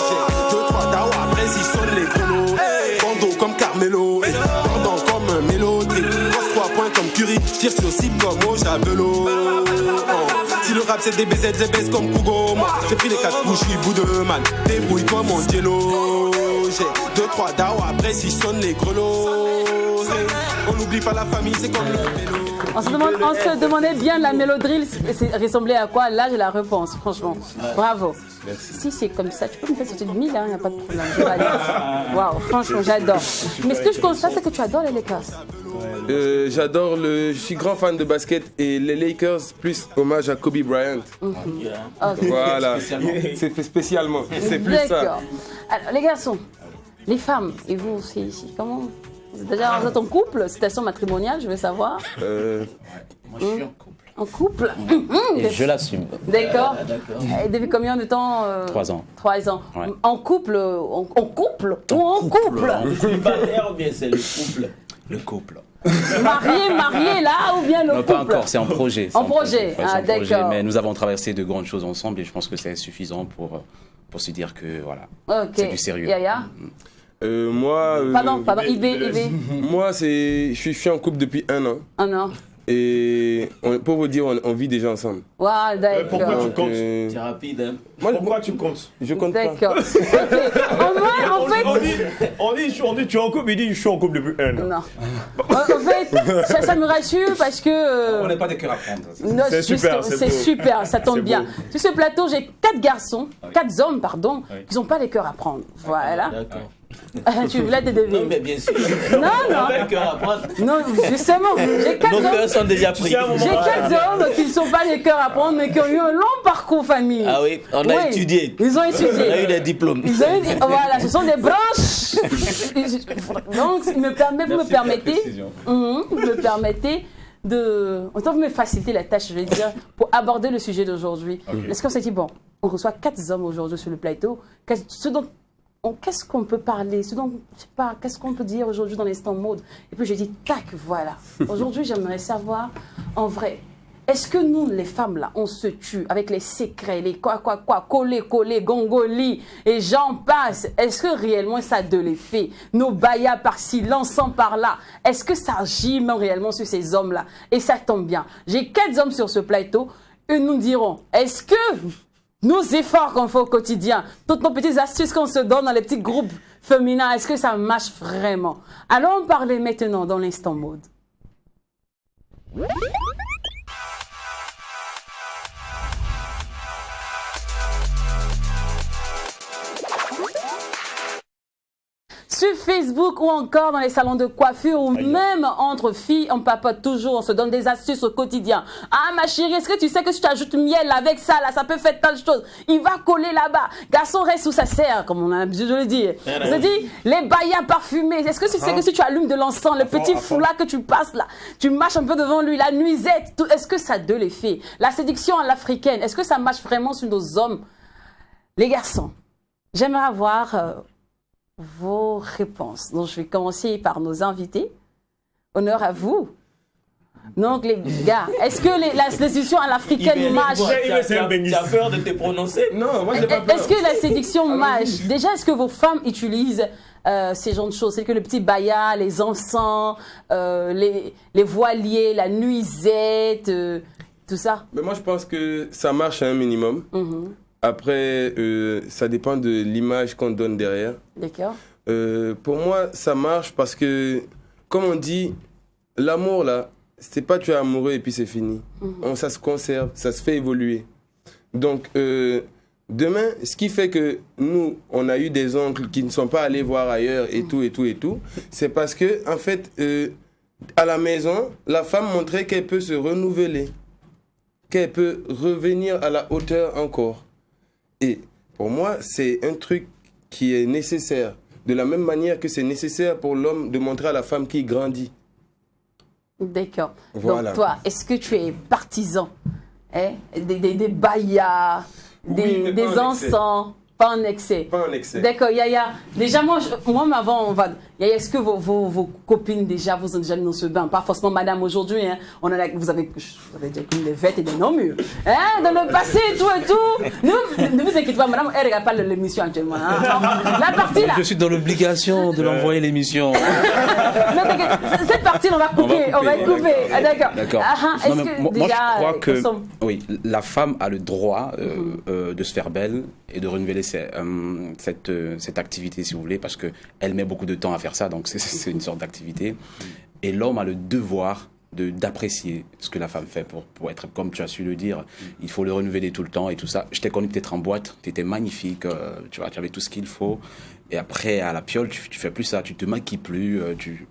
J'ai 2-3 Dawa, après si sonne les grelots. Hey, Bando comme Carmelo. Hey, Pendant comme un mélodie. Cross 3 points comme Curie. Tire sur cible comme au Javelot. Si le rap c'est des BZ, je baisse comme Kugo. J'ai pris les 4 couches, je suis bout de man. Débrouille comme Angelo. J'ai 2-3 Dawa, après si sonne les grelots. On n'oublie pas la famille, c'est comme le vélo. On se demandait bien la mélodie ressemblait à quoi. Là, j'ai la réponse, franchement. Bravo. Si c'est comme ça, tu peux me faire sortir de 1000, il n'y a pas de problème. Waouh, franchement, j'adore. Mais ce que je constate, c'est que tu adores les Lakers. Je suis grand fan de basket et les Lakers, plus hommage à Kobe Bryant. Okay. Voilà, c'est fait spécialement. C'est plus ça. D'accord. Alors, les garçons, les femmes, et vous aussi ici, comment déjà, vous êtes en couple, situation matrimoniale, je veux savoir. Moi, je suis en couple. En couple. Et je l'assume. D'accord. Et depuis combien de temps 3 ans. 3 ans. Ouais. En couple, en couple ou en couple Célibataire ou bien c'est le couple? Le couple. Marié là ou bien le Non, couple? pas encore, c'est en projet. En projet, Ouais, ah, c'est en projet, d'accord. mais nous avons traversé de grandes choses ensemble et je pense que c'est suffisant pour se dire que voilà, Ok. c'est du sérieux. Yaya Moi, Pardon, IB. moi je suis en couple depuis 1 an. Ah non. Et pour vous dire, on vit déjà ensemble. Ouais, Pourquoi d'accord. tu comptes C'est rapide, hein? Pourquoi tu comptes Je compte pas. D'accord. Ok. En fait. On dit tu es en couple, il dit je suis en couple depuis 1 an. Non. En fait, ça me rassure parce que. On n'est pas des cœurs à prendre. Non, C'est super, c'est c'est beau. super, ça tombe C'est bien. beau. Sur ce plateau, j'ai 4 garçons, 4 hommes, pardon, Oui. qui n'ont pas les cœurs à prendre. Voilà. D'accord. Tu voulais te Non, deviner. mais bien sûr. Non, non. On a le cœur à prendre. Non, justement, j'ai 4 Nos cœurs hommes. sont déjà pris. sais, à un moment- J'ai 4 hommes qui ne sont pas les cœurs à prendre, mais qui ont eu un long parcours famille. Ah oui, on a Oui, étudié. Ils ont On a eu étudié. des diplômes. Ils ont eu, voilà, ce sont des branches. Donc, vous me permettez de. Autant vous me faciliter la tâche, je vais dire, pour aborder le sujet d'aujourd'hui. Est-ce qu'on s'est dit, bon, on reçoit 4 hommes aujourd'hui sur le plateau. Qu'est-ce qu'on peut parler, je sais pas, qu'est-ce qu'on peut dire aujourd'hui dans l'instant mode? Et puis j'ai dit, tac, voilà. Aujourd'hui, j'aimerais savoir, en vrai, est-ce que nous, les femmes, là, on se tue avec les secrets, les quoi, coller, gongoli, et j'en passe? Est-ce que réellement ça a de l'effet? Nos bayas par-ci, l'encens par-là, est-ce que ça gime réellement sur ces hommes-là? Et ça tombe bien. J'ai 4 hommes sur ce plateau, et nous dirons, est-ce que nos efforts qu'on fait au quotidien, toutes nos petites astuces qu'on se donne dans les petits groupes féminins, est-ce que ça marche vraiment? Allons en parler maintenant dans l'instant mode. Sur Facebook ou encore dans les salons de coiffure ou même entre filles, on papote toujours, on se donne des astuces au quotidien. Ah ma chérie, est-ce que tu sais que si tu ajoutes miel avec ça, là, ça peut faire telle chose. Il va coller là-bas. Garçon reste où ça sert, comme on a l'habitude de le dire. Je dis, les bayas parfumés. Est-ce que tu sais que si tu allumes de l'encens, le petit foulard que tu passes là, tu marches un peu devant lui, la nuisette, est-ce que ça a de l'effet? La séduction à l'africaine, est-ce que ça marche vraiment sur nos hommes? Les garçons, j'aimerais avoir vos réponses. Donc, je vais commencer par nos invités. Honneur à vous. Donc, les gars, est-ce que la séduction à l'africaine marche? Tu as peur de te prononcer? Non, moi j'ai pas peur. Est-ce que la séduction marche? Déjà, est-ce que vos femmes utilisent ces genres de choses? C'est que le petit baya, les encens, les voiliers, la nuisette, tout ça? Mais moi je pense que ça marche à un minimum. Après, ça dépend de l'image qu'on donne derrière. D'accord. Pour moi, ça marche parce que, comme on dit, l'amour là, c'est pas tu es amoureux et puis c'est fini. Ça se conserve, ça se fait évoluer. Donc, demain, ce qui fait que nous, on a eu des oncles qui ne sont pas allés voir ailleurs et tout, c'est parce que, en fait, à la maison, la femme montrait qu'elle peut se renouveler, qu'elle peut revenir à la hauteur encore. Et pour moi, c'est un truc qui est nécessaire. De la même manière que c'est nécessaire pour l'homme de montrer à la femme qu'il grandit. D'accord. Voilà. Donc, toi, est-ce que tu es partisan des bayas, Oui, mais des pas en excès. encens? Pas en excès. Pas en excès. D'accord, Yaya. Déjà, moi, avant, on va. Yaya, est-ce que vos copines, déjà, vous ont déjà mis dans ce bain? Pas forcément madame aujourd'hui, hein. Vous avez déjà connu des vêtes et des non-murs. Hein, dans le passé, et tout. Ne vous inquiétez pas, madame, elle regarde pas l'émission actuellement. Hein. La partie là. Je suis dans l'obligation de l'envoyer l'émission. Non, t'inquiète, cette partie, on va couper. Ah, d'accord. D'accord. Est-ce Non, mais que moi, déjà, je crois que ensemble- oui, la femme a le droit de se faire belle et de renouveler cette activité, si vous voulez, parce qu'elle met beaucoup de temps à faire ça, donc c'est une sorte d'activité. Et l'homme a le devoir d'apprécier ce que la femme fait pour être, comme tu as su le dire, il faut le renouveler tout le temps et tout ça. Je t'ai connu peut-être en boîte, tu étais magnifique, tu avais tout ce qu'il faut. Et après, à la piole, tu fais plus ça, tu te maquilles plus, tu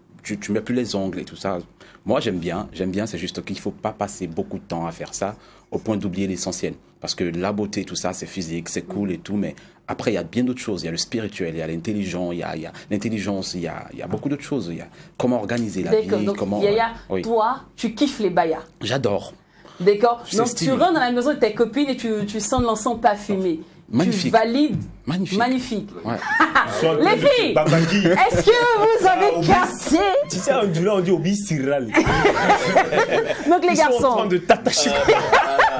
mets plus les ongles et tout ça. Moi, j'aime bien, c'est juste qu'il ne faut pas passer beaucoup de temps à faire ça au point d'oublier l'essentiel. Parce que la beauté, tout ça, c'est physique, c'est cool et tout, mais après, il y a bien d'autres choses. Il y a le spirituel, il y a l'intelligence, il y a l'intelligence, il y a beaucoup d'autres choses. Il y a comment organiser la vie. D'accord, donc comment, Yaya, oui. toi, tu kiffes les bayas. J'adore. D'accord. C'est Donc stylé. tu rentres dans la maison de tes copines et tu sens l'encens parfumé. Magnifique. Tu valides. Magnifique. Ouais. Les filles, Babangui. est-ce que vous avez cassé? Tu sais, on dit Obi Cyril. Donc les Ils sont en train garçons. de t'attacher.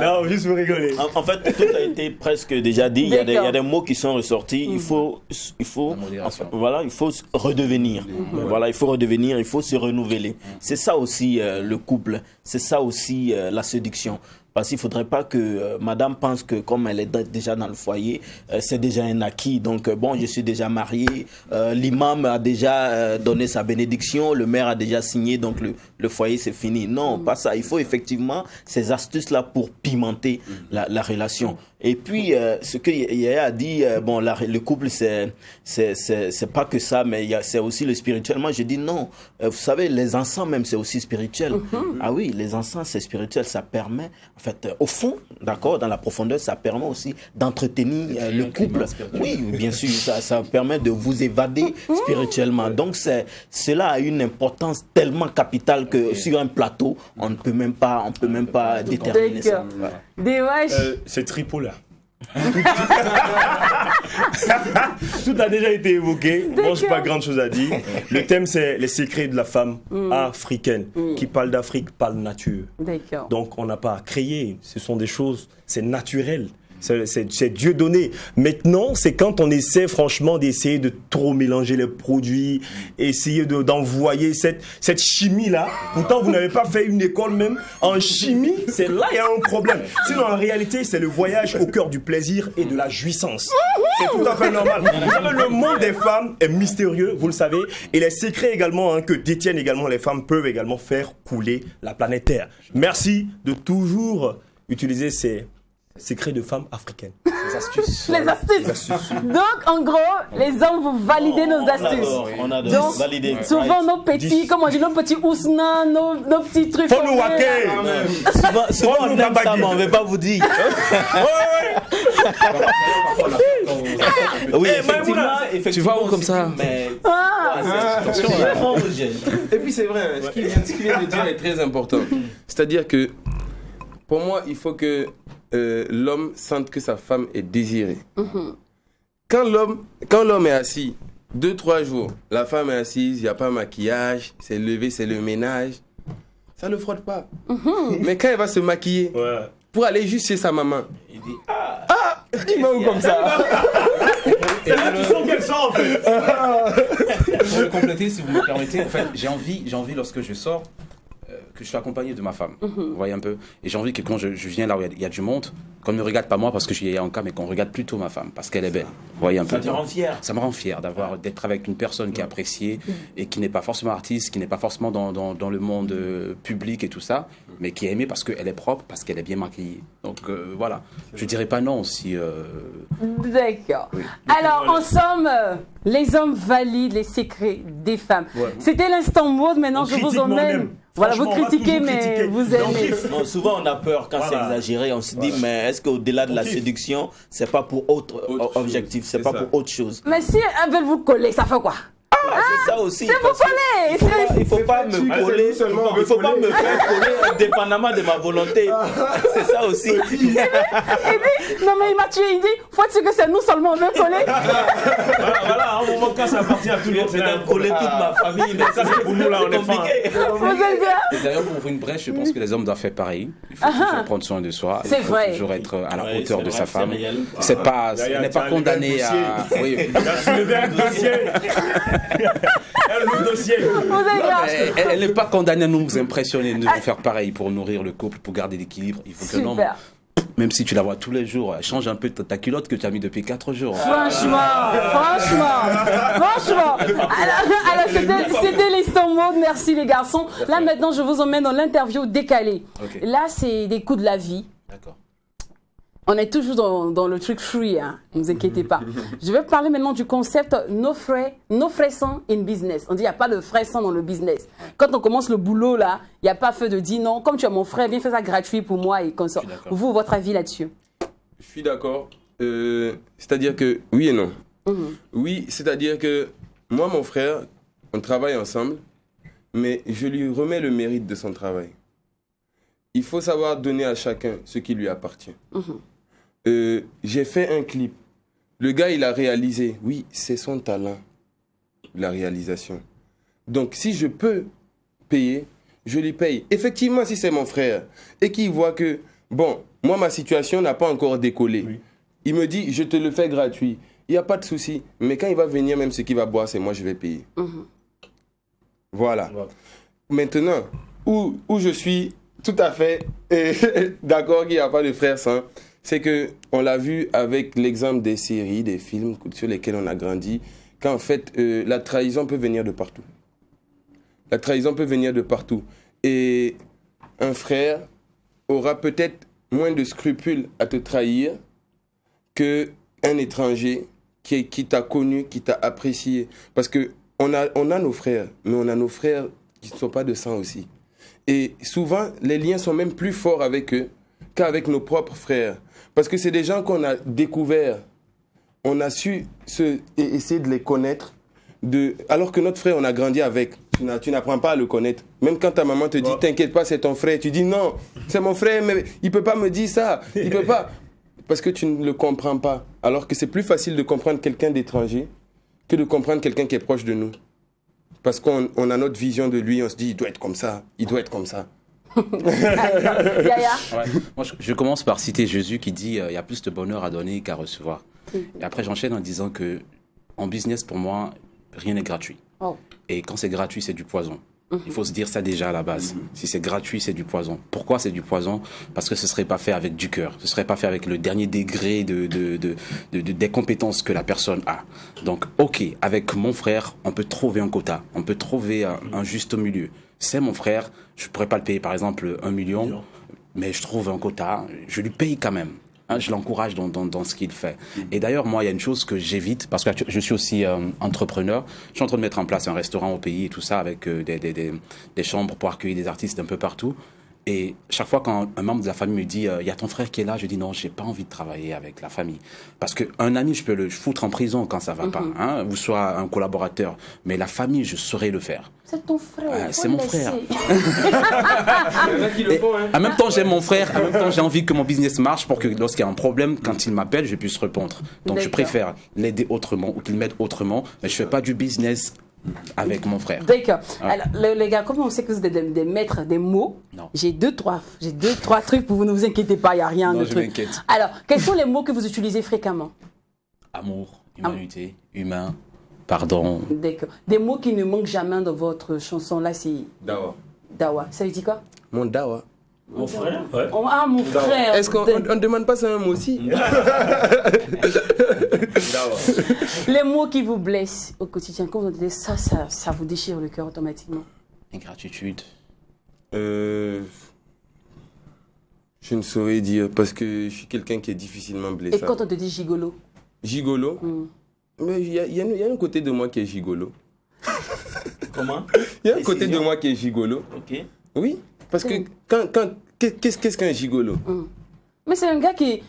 Non, juste pour rigoler. En fait, tout a été presque déjà dit. Il y a D'accord. des mots qui sont ressortis. Il faut La modération. voilà, il faut redevenir. Voilà, il faut redevenir, il faut se renouveler. C'est ça aussi le couple. C'est ça aussi la séduction. Parce qu'il ne faudrait pas que madame pense que comme elle est déjà dans le foyer, c'est déjà un acquis. Donc, bon, je suis déjà marié, l'imam a déjà donné sa bénédiction, le maire a déjà signé, donc le foyer, c'est fini. Non, pas ça. Il faut effectivement ces astuces-là pour pimenter la relation. Et puis, ce que Yaya a dit, bon, le couple, c'est pas que ça, mais c'est aussi le spirituel. Moi, je dis non. Vous savez, les encens même, c'est aussi spirituel. Ah oui, les encens, c'est spirituel. Ça permet, en fait, au fond, d'accord, dans la profondeur, ça permet aussi d'entretenir le couple. Oui, bien sûr, ça permet de vous évader spirituellement. Donc, cela a une importance tellement capitale que sur un plateau, on ne peut même pas déterminer ça. D'accord. Des wesh. C'est tripola. Tout a déjà été évoqué. Bon, j'ai pas grand chose à dire. Le thème, c'est les secrets de la femme africaine. Qui parle d'Afrique, parle nature. D'accord. Donc, on n'a pas à créer. Ce sont des choses, c'est naturel. C'est Dieu donné. Maintenant, c'est quand on essaie franchement d'essayer de trop mélanger les produits, essayer d'envoyer cette chimie-là. Pourtant, vous n'avez pas fait une école même en chimie. C'est là il y a un problème. Sinon, en réalité, c'est le voyage au cœur du plaisir et de la jouissance. C'est tout à fait normal. Vous savez, le monde des femmes est mystérieux, vous le savez. Et les secrets également que détiennent également les femmes peuvent également faire couler la planète Terre. Merci de toujours utiliser ces secrets de femmes africaines. Les astuces. Les astuces. Donc, en gros, les hommes, vous validez nos astuces. On adore. Donc, Valider. souvent, nos petits, comment on dit, nos petits ousna, nos petits trucs. Faut nous waquer. Souvent on aime ça, mais on ne veut pas vous dire. Oui, effectivement. Tu vois où comme ça? Mais Attention, c'est là. vraiment rouge. Et puis c'est vrai, hein, ce qu'il vient de dire est très important. C'est-à-dire que, pour moi, il faut que l'homme sente que sa femme est désirée. Quand l'homme est assis 2-3 jours, la femme est assise, il n'y a pas maquillage, c'est levé, c'est le ménage. Ça ne le frotte pas. Mais quand elle va se maquiller, pour aller juste chez sa maman, il dit il va où comme ça? Et là, tu sens qu'elle sort en fait. Pour le compléter, si vous me permettez, en fait, j'ai envie lorsque je sors, que je sois accompagné de ma femme. Vous voyez un peu? Et j'ai envie que quand je viens là où il y a du monde, qu'on ne me regarde pas moi parce que je suis en cas, mais qu'on regarde plutôt ma femme parce qu'elle est belle. Vous voyez un peu? Ça te rend fier? Ça me rend fier d'être avec une personne qui est appréciée et qui n'est pas forcément artiste, qui n'est pas forcément dans le monde public et tout ça, mais qui est aimée parce qu'elle est propre, parce qu'elle est bien maquillée. Donc voilà, je dirais pas non si... D'accord. Oui. Alors, en somme, les hommes valident les secrets des femmes. C'était l'instant mode, maintenant je vous emmène... Voilà, vous critiquez, mais vous aimez. Non, souvent, on a peur quand c'est exagéré. On se dit, mais est-ce qu'au-delà de la séduction, c'est pas pour autre objectif, c'est pas pour autre chose? Mais si elles veulent vous coller, ça fait quoi? C'est ça aussi. C'est vous coller. Il faut pas me coller seulement. Il faut pas me faire coller indépendamment de ma volonté. C'est ça aussi. Il dit, non mais il m'a tué. Il dit, faut-il que c'est nous seulement on veut coller? Voilà, à un moment quand ça appartient à tout le monde, c'est de coller toute ma famille. Mais ça, c'est pour nous là, on est compliqué. Vous êtes bien? Et d'ailleurs, pour ouvrir une brèche, je pense que les hommes doivent faire pareil. Il faut toujours prendre soin de soi. C'est vrai. Toujours être à la hauteur de sa femme. C'est pas, elle n'est pas condamnée à. Oui. Il a soulevé un dossier. Le dossier. Elle n'est pas condamnée à nous impressionner. Nous devons faire pareil pour nourrir le couple, pour garder l'équilibre. Il faut que l'homme, même si tu la vois tous les jours, change un peu ta culotte que tu as mis depuis 4 jours. Franchement. Alors c'était l'instant mode. Merci les garçons. Là maintenant, je vous emmène dans l'interview décalée. Okay. Là, c'est des coups de la vie. D'accord. On est toujours dans le truc free, hein. Ne vous inquiétez pas. Je vais parler maintenant du concept no frais sans in business. On dit il n'y a pas de frais sans dans le business. Quand on commence le boulot là, il n'y a pas fait de dire non, comme tu es mon frère, viens faire ça gratuit pour moi et comme ça. Vous, votre avis là-dessus? Je suis d'accord. C'est-à-dire que oui et non. Oui, c'est-à-dire que moi, mon frère, on travaille ensemble, mais je lui remets le mérite de son travail. Il faut savoir donner à chacun ce qui lui appartient. J'ai fait un clip. Le gars, il a réalisé. Oui, c'est son talent, la réalisation. Donc, si je peux payer, je lui paye. Effectivement, si c'est mon frère et qu'il voit que, bon, moi, ma situation n'a pas encore décollé. Oui. Il me dit, je te le fais gratuit. Il n'y a pas de souci. Mais quand il va venir, même ce qu'il va boire, c'est moi, je vais payer. Voilà. Maintenant, où je suis tout à fait d'accord qu'il n'y a pas de frère saint, c'est qu'on l'a vu avec l'exemple des séries, des films sur lesquels on a grandi, qu'en fait, la trahison peut venir de partout. La trahison peut venir de partout. Et un frère aura peut-être moins de scrupules à te trahir qu'un étranger qui t'a connu, qui t'a apprécié. Parce qu'on a nos frères, mais on a nos frères qui ne sont pas de sang aussi. Et souvent, les liens sont même plus forts avec eux qu'avec nos propres frères. Parce que c'est des gens qu'on a découverts. On a su essayer de les connaître. Alors que notre frère, on a grandi avec. Tu n'apprends pas à le connaître. Même quand ta maman te dit, t'inquiète pas, c'est ton frère. Tu dis, non, c'est mon frère, mais il ne peut pas me dire ça. Il peut pas. Parce que tu ne le comprends pas. Alors que c'est plus facile de comprendre quelqu'un d'étranger que de comprendre quelqu'un qui est proche de nous. Parce qu'on a notre vision de lui, on se dit, il doit être comme ça, il doit être comme ça. Yaya. Moi, je commence par citer Jésus qui dit, il y a plus de bonheur à donner qu'à recevoir. Et après, j'enchaîne en disant que en business, pour moi, rien n'est gratuit. Et quand c'est gratuit, c'est du poison. Il faut se dire ça déjà à la base. Si c'est gratuit, c'est du poison. Pourquoi c'est du poison? Parce que ce ne serait pas fait avec du cœur. Ce ne serait pas fait avec le dernier degré des compétences que la personne a. Donc, ok, avec mon frère, on peut trouver un quota. On peut trouver un juste milieu. C'est mon frère, je ne pourrais pas le payer par exemple 1 million, mais je trouve un quota, je lui paye quand même. Hein, je l'encourage dans ce qu'il fait. Et d'ailleurs, moi, il y a une chose que j'évite, parce que je suis aussi entrepreneur. Je suis en train de mettre en place un restaurant au pays et tout ça, avec des chambres pour accueillir des artistes un peu partout. Et chaque fois quand un membre de la famille me dit il y a ton frère qui est là, je dis non, j'ai pas envie de travailler avec la famille. Parce qu'un ami, je peux le foutre en prison quand ça va pas, hein, ou soit un collaborateur. Mais la famille, je saurais le faire. C'est ton frère. C'est mon frère. Le font, hein. En même temps, j'aime mon frère. En même temps, j'ai envie que mon business marche pour que lorsqu'il y a un problème, quand il m'appelle, je puisse répondre. Donc, je D'accord. préfère l'aider autrement ou qu'il m'aide autrement. Mais je fais pas du business avec mon frère. D'accord. Alors, les gars, comme on sait que vous êtes des maîtres des mots, Non. j'ai deux, trois trucs pour vous. Ne vous inquiétez pas, il n'y a rien Non, de je truc. m'inquiète. Alors, quels sont les mots que vous utilisez fréquemment? Amour, humanité, humain, pardon. D'accord. Des mots qui ne manquent jamais dans votre chanson. Là, c'est Dawa. Dawa. Ça veut dire quoi? Mon Dawa. Mon frère, ouais. Ah, mon frère. Est-ce qu'on ne demande pas ça à un mot aussi? Les mots qui vous blessent au quotidien, quand vous entendez ça, ça vous déchire le cœur automatiquement. Ingratitude. Je ne saurais dire parce que je suis quelqu'un qui est difficilement Et blessé. quand on te dit gigolo? Gigolo. Mais il y a un côté de moi qui est gigolo. Comment? Il y a un côté de moi qui est gigolo. Ok. Oui, parce que qu'est-ce qu'un gigolo? Mais c'est un gars qui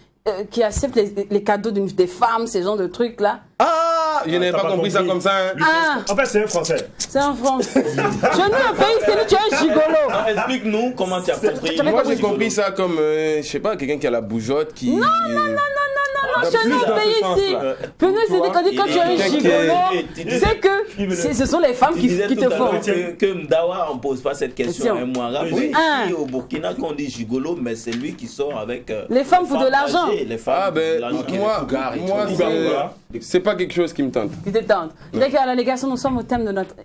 accepte les cadeaux des femmes, ces genres de trucs-là. Ah, je n'avais t'as pas pas compris ça compris. comme ça. Hein. Ah, En fait, c'est un Français. c'est en France. Je n'ai un pays, c'est lui, tu es un gigolo. Non, explique-nous comment tu as compris. J'avais Moi, compris. j'ai compris ça comme, je sais pas, quelqu'un qui a la bougeotte, qui... Non, Dans je n'ai plus un dans pays ce ici. sens-là. Venez, c'est quand tu es un gigolo, c'est que ce sont les femmes Tu qui disais te tout à font. l'heure que Mdawa, on ne pose pas cette question à un mois arabe. Oui, Ah. ici, au Burkina, quand on dit gigolo, mais c'est lui qui sort avec Les femmes pour de l'argent. âgées, les femmes Ah pour de ben, l'argent. moi c'est pas quelque chose qui me tente. Qui te tente. D'accord, alors les garçons, nous sommes au thème de notre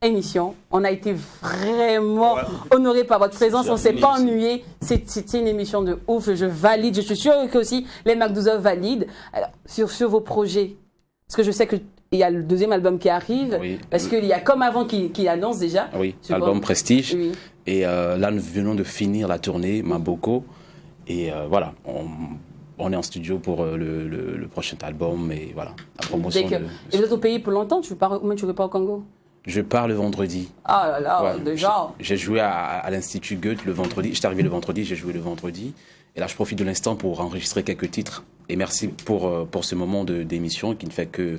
émission. On a été vraiment honorés par votre présence. On ne s'est pas ennuyé. C'était une émission de ouf. Je valide. Je suis sûre que aussi les MacDouza valident. Alors, sur vos projets, parce que je sais qu'il y a le deuxième album qui arrive. Oui. Parce qu'il y a Comme Avant qui annonce déjà. Oui, Sur album votre- Prestige. Oui. Et là, nous venons de finir la tournée Maboko. Et voilà, on est en studio pour le prochain album. Et voilà, la promotion. D'accord. Et vous êtes au pays pour longtemps? Tu ne pas au Congo? Je pars le vendredi. Ah là là, Ouais. déjà. J'ai joué à l'Institut Goethe le vendredi. J'étais arrivé le vendredi, j'ai joué le vendredi. Et là, je profite de l'instant pour enregistrer quelques titres. Et merci pour ce moment d'émission qui ne fait que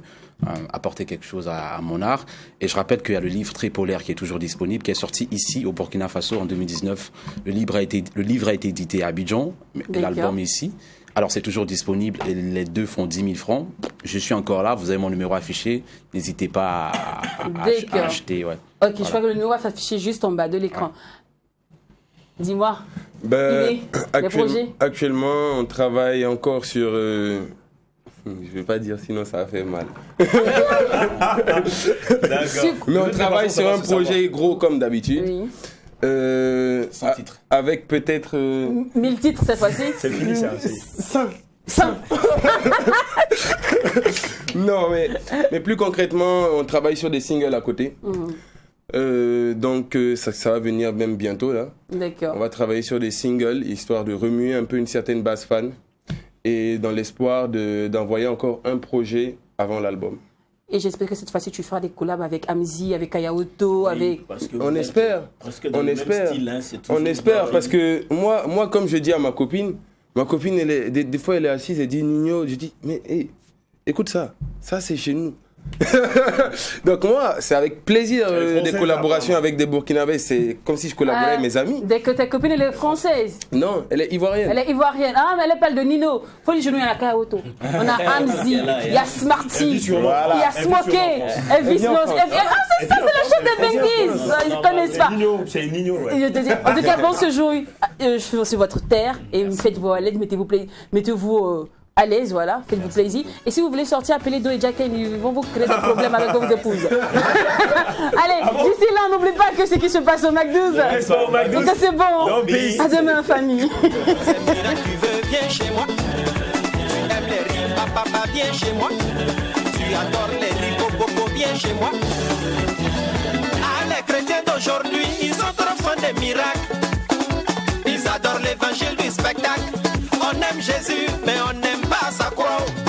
apporter quelque chose à mon art. Et je rappelle qu'il y a le livre Tripolaire qui est toujours disponible, qui est sorti ici au Burkina Faso en 2019. Le livre a été édité à Abidjan, et l'album ici. Alors, c'est toujours disponible et les deux font 10 000 francs. Je suis encore là, vous avez mon numéro affiché. N'hésitez pas à acheter. Ouais. Ok, je crois que le numéro va s'afficher juste en bas de l'écran. Dis-moi. Ben, les projets? actuellement, on travaille encore sur... je vais pas dire, sinon ça va faire mal. Mais on travaille sur un projet gros comme d'habitude. Oui. 100 titres. Avec peut-être... 1000 titres cette fois-ci. C'est fini, ça. 100. Non, mais plus concrètement, on travaille sur des singles à côté. Donc ça va venir même bientôt là. On D'accord. va travailler sur des singles, histoire de remuer un peu une certaine base fan. Et dans l'espoir d'envoyer encore un projet avant l'album. Et j'espère que cette fois-ci tu feras des collabs avec Amzi, avec Ayaoto, avec... Parce que On vous êtes espère. presque dans On le même espère. style, hein, c'est toujours On espère dans- parce que moi, comme je dis à ma copine, elle est, des fois elle est assise et dit Nino, je dis mais hey, écoute ça c'est chez nous. Donc moi, c'est avec plaisir des collaborations avec des Burkinabés. C'est comme si je collaborais avec mes amis. Dès que ta copine elle est française. Non, elle est ivoirienne. Elle est ivoirienne. Ah, mais elle parle de Nino. Faut lui jouer à la Kaoto. On a Amzi, il y a Smarty, il y a Smokey, Elvis Nos. Ah, c'est ça, c'est la chef des Benguis. Ils ne connaissent pas. C'est Nino, ouais. Et je te dis, en tout cas, bon ce jour, je suis sur votre terre et faites-vous à l'aise, mettez-vous à l'aise, voilà, faites-vous plaisir. Et si vous voulez sortir, appelez Do et Jack, ils vont vous créer des problèmes avec vos épouses. Allez, d'ici là, n'oublie pas que ce qui se passe au MacDouza. Donc c'est bon. À demain, famille. Tu veux, viens chez moi. Tu aimes les riz, papa, viens chez moi. Tu adores les riz, coco, viens chez moi. Ah, les chrétiens d'aujourd'hui, ils sont trop fans des miracles. Ils adorent l'évangile du spectacle. On aime Jésus, mais on n'aime pas sa croix.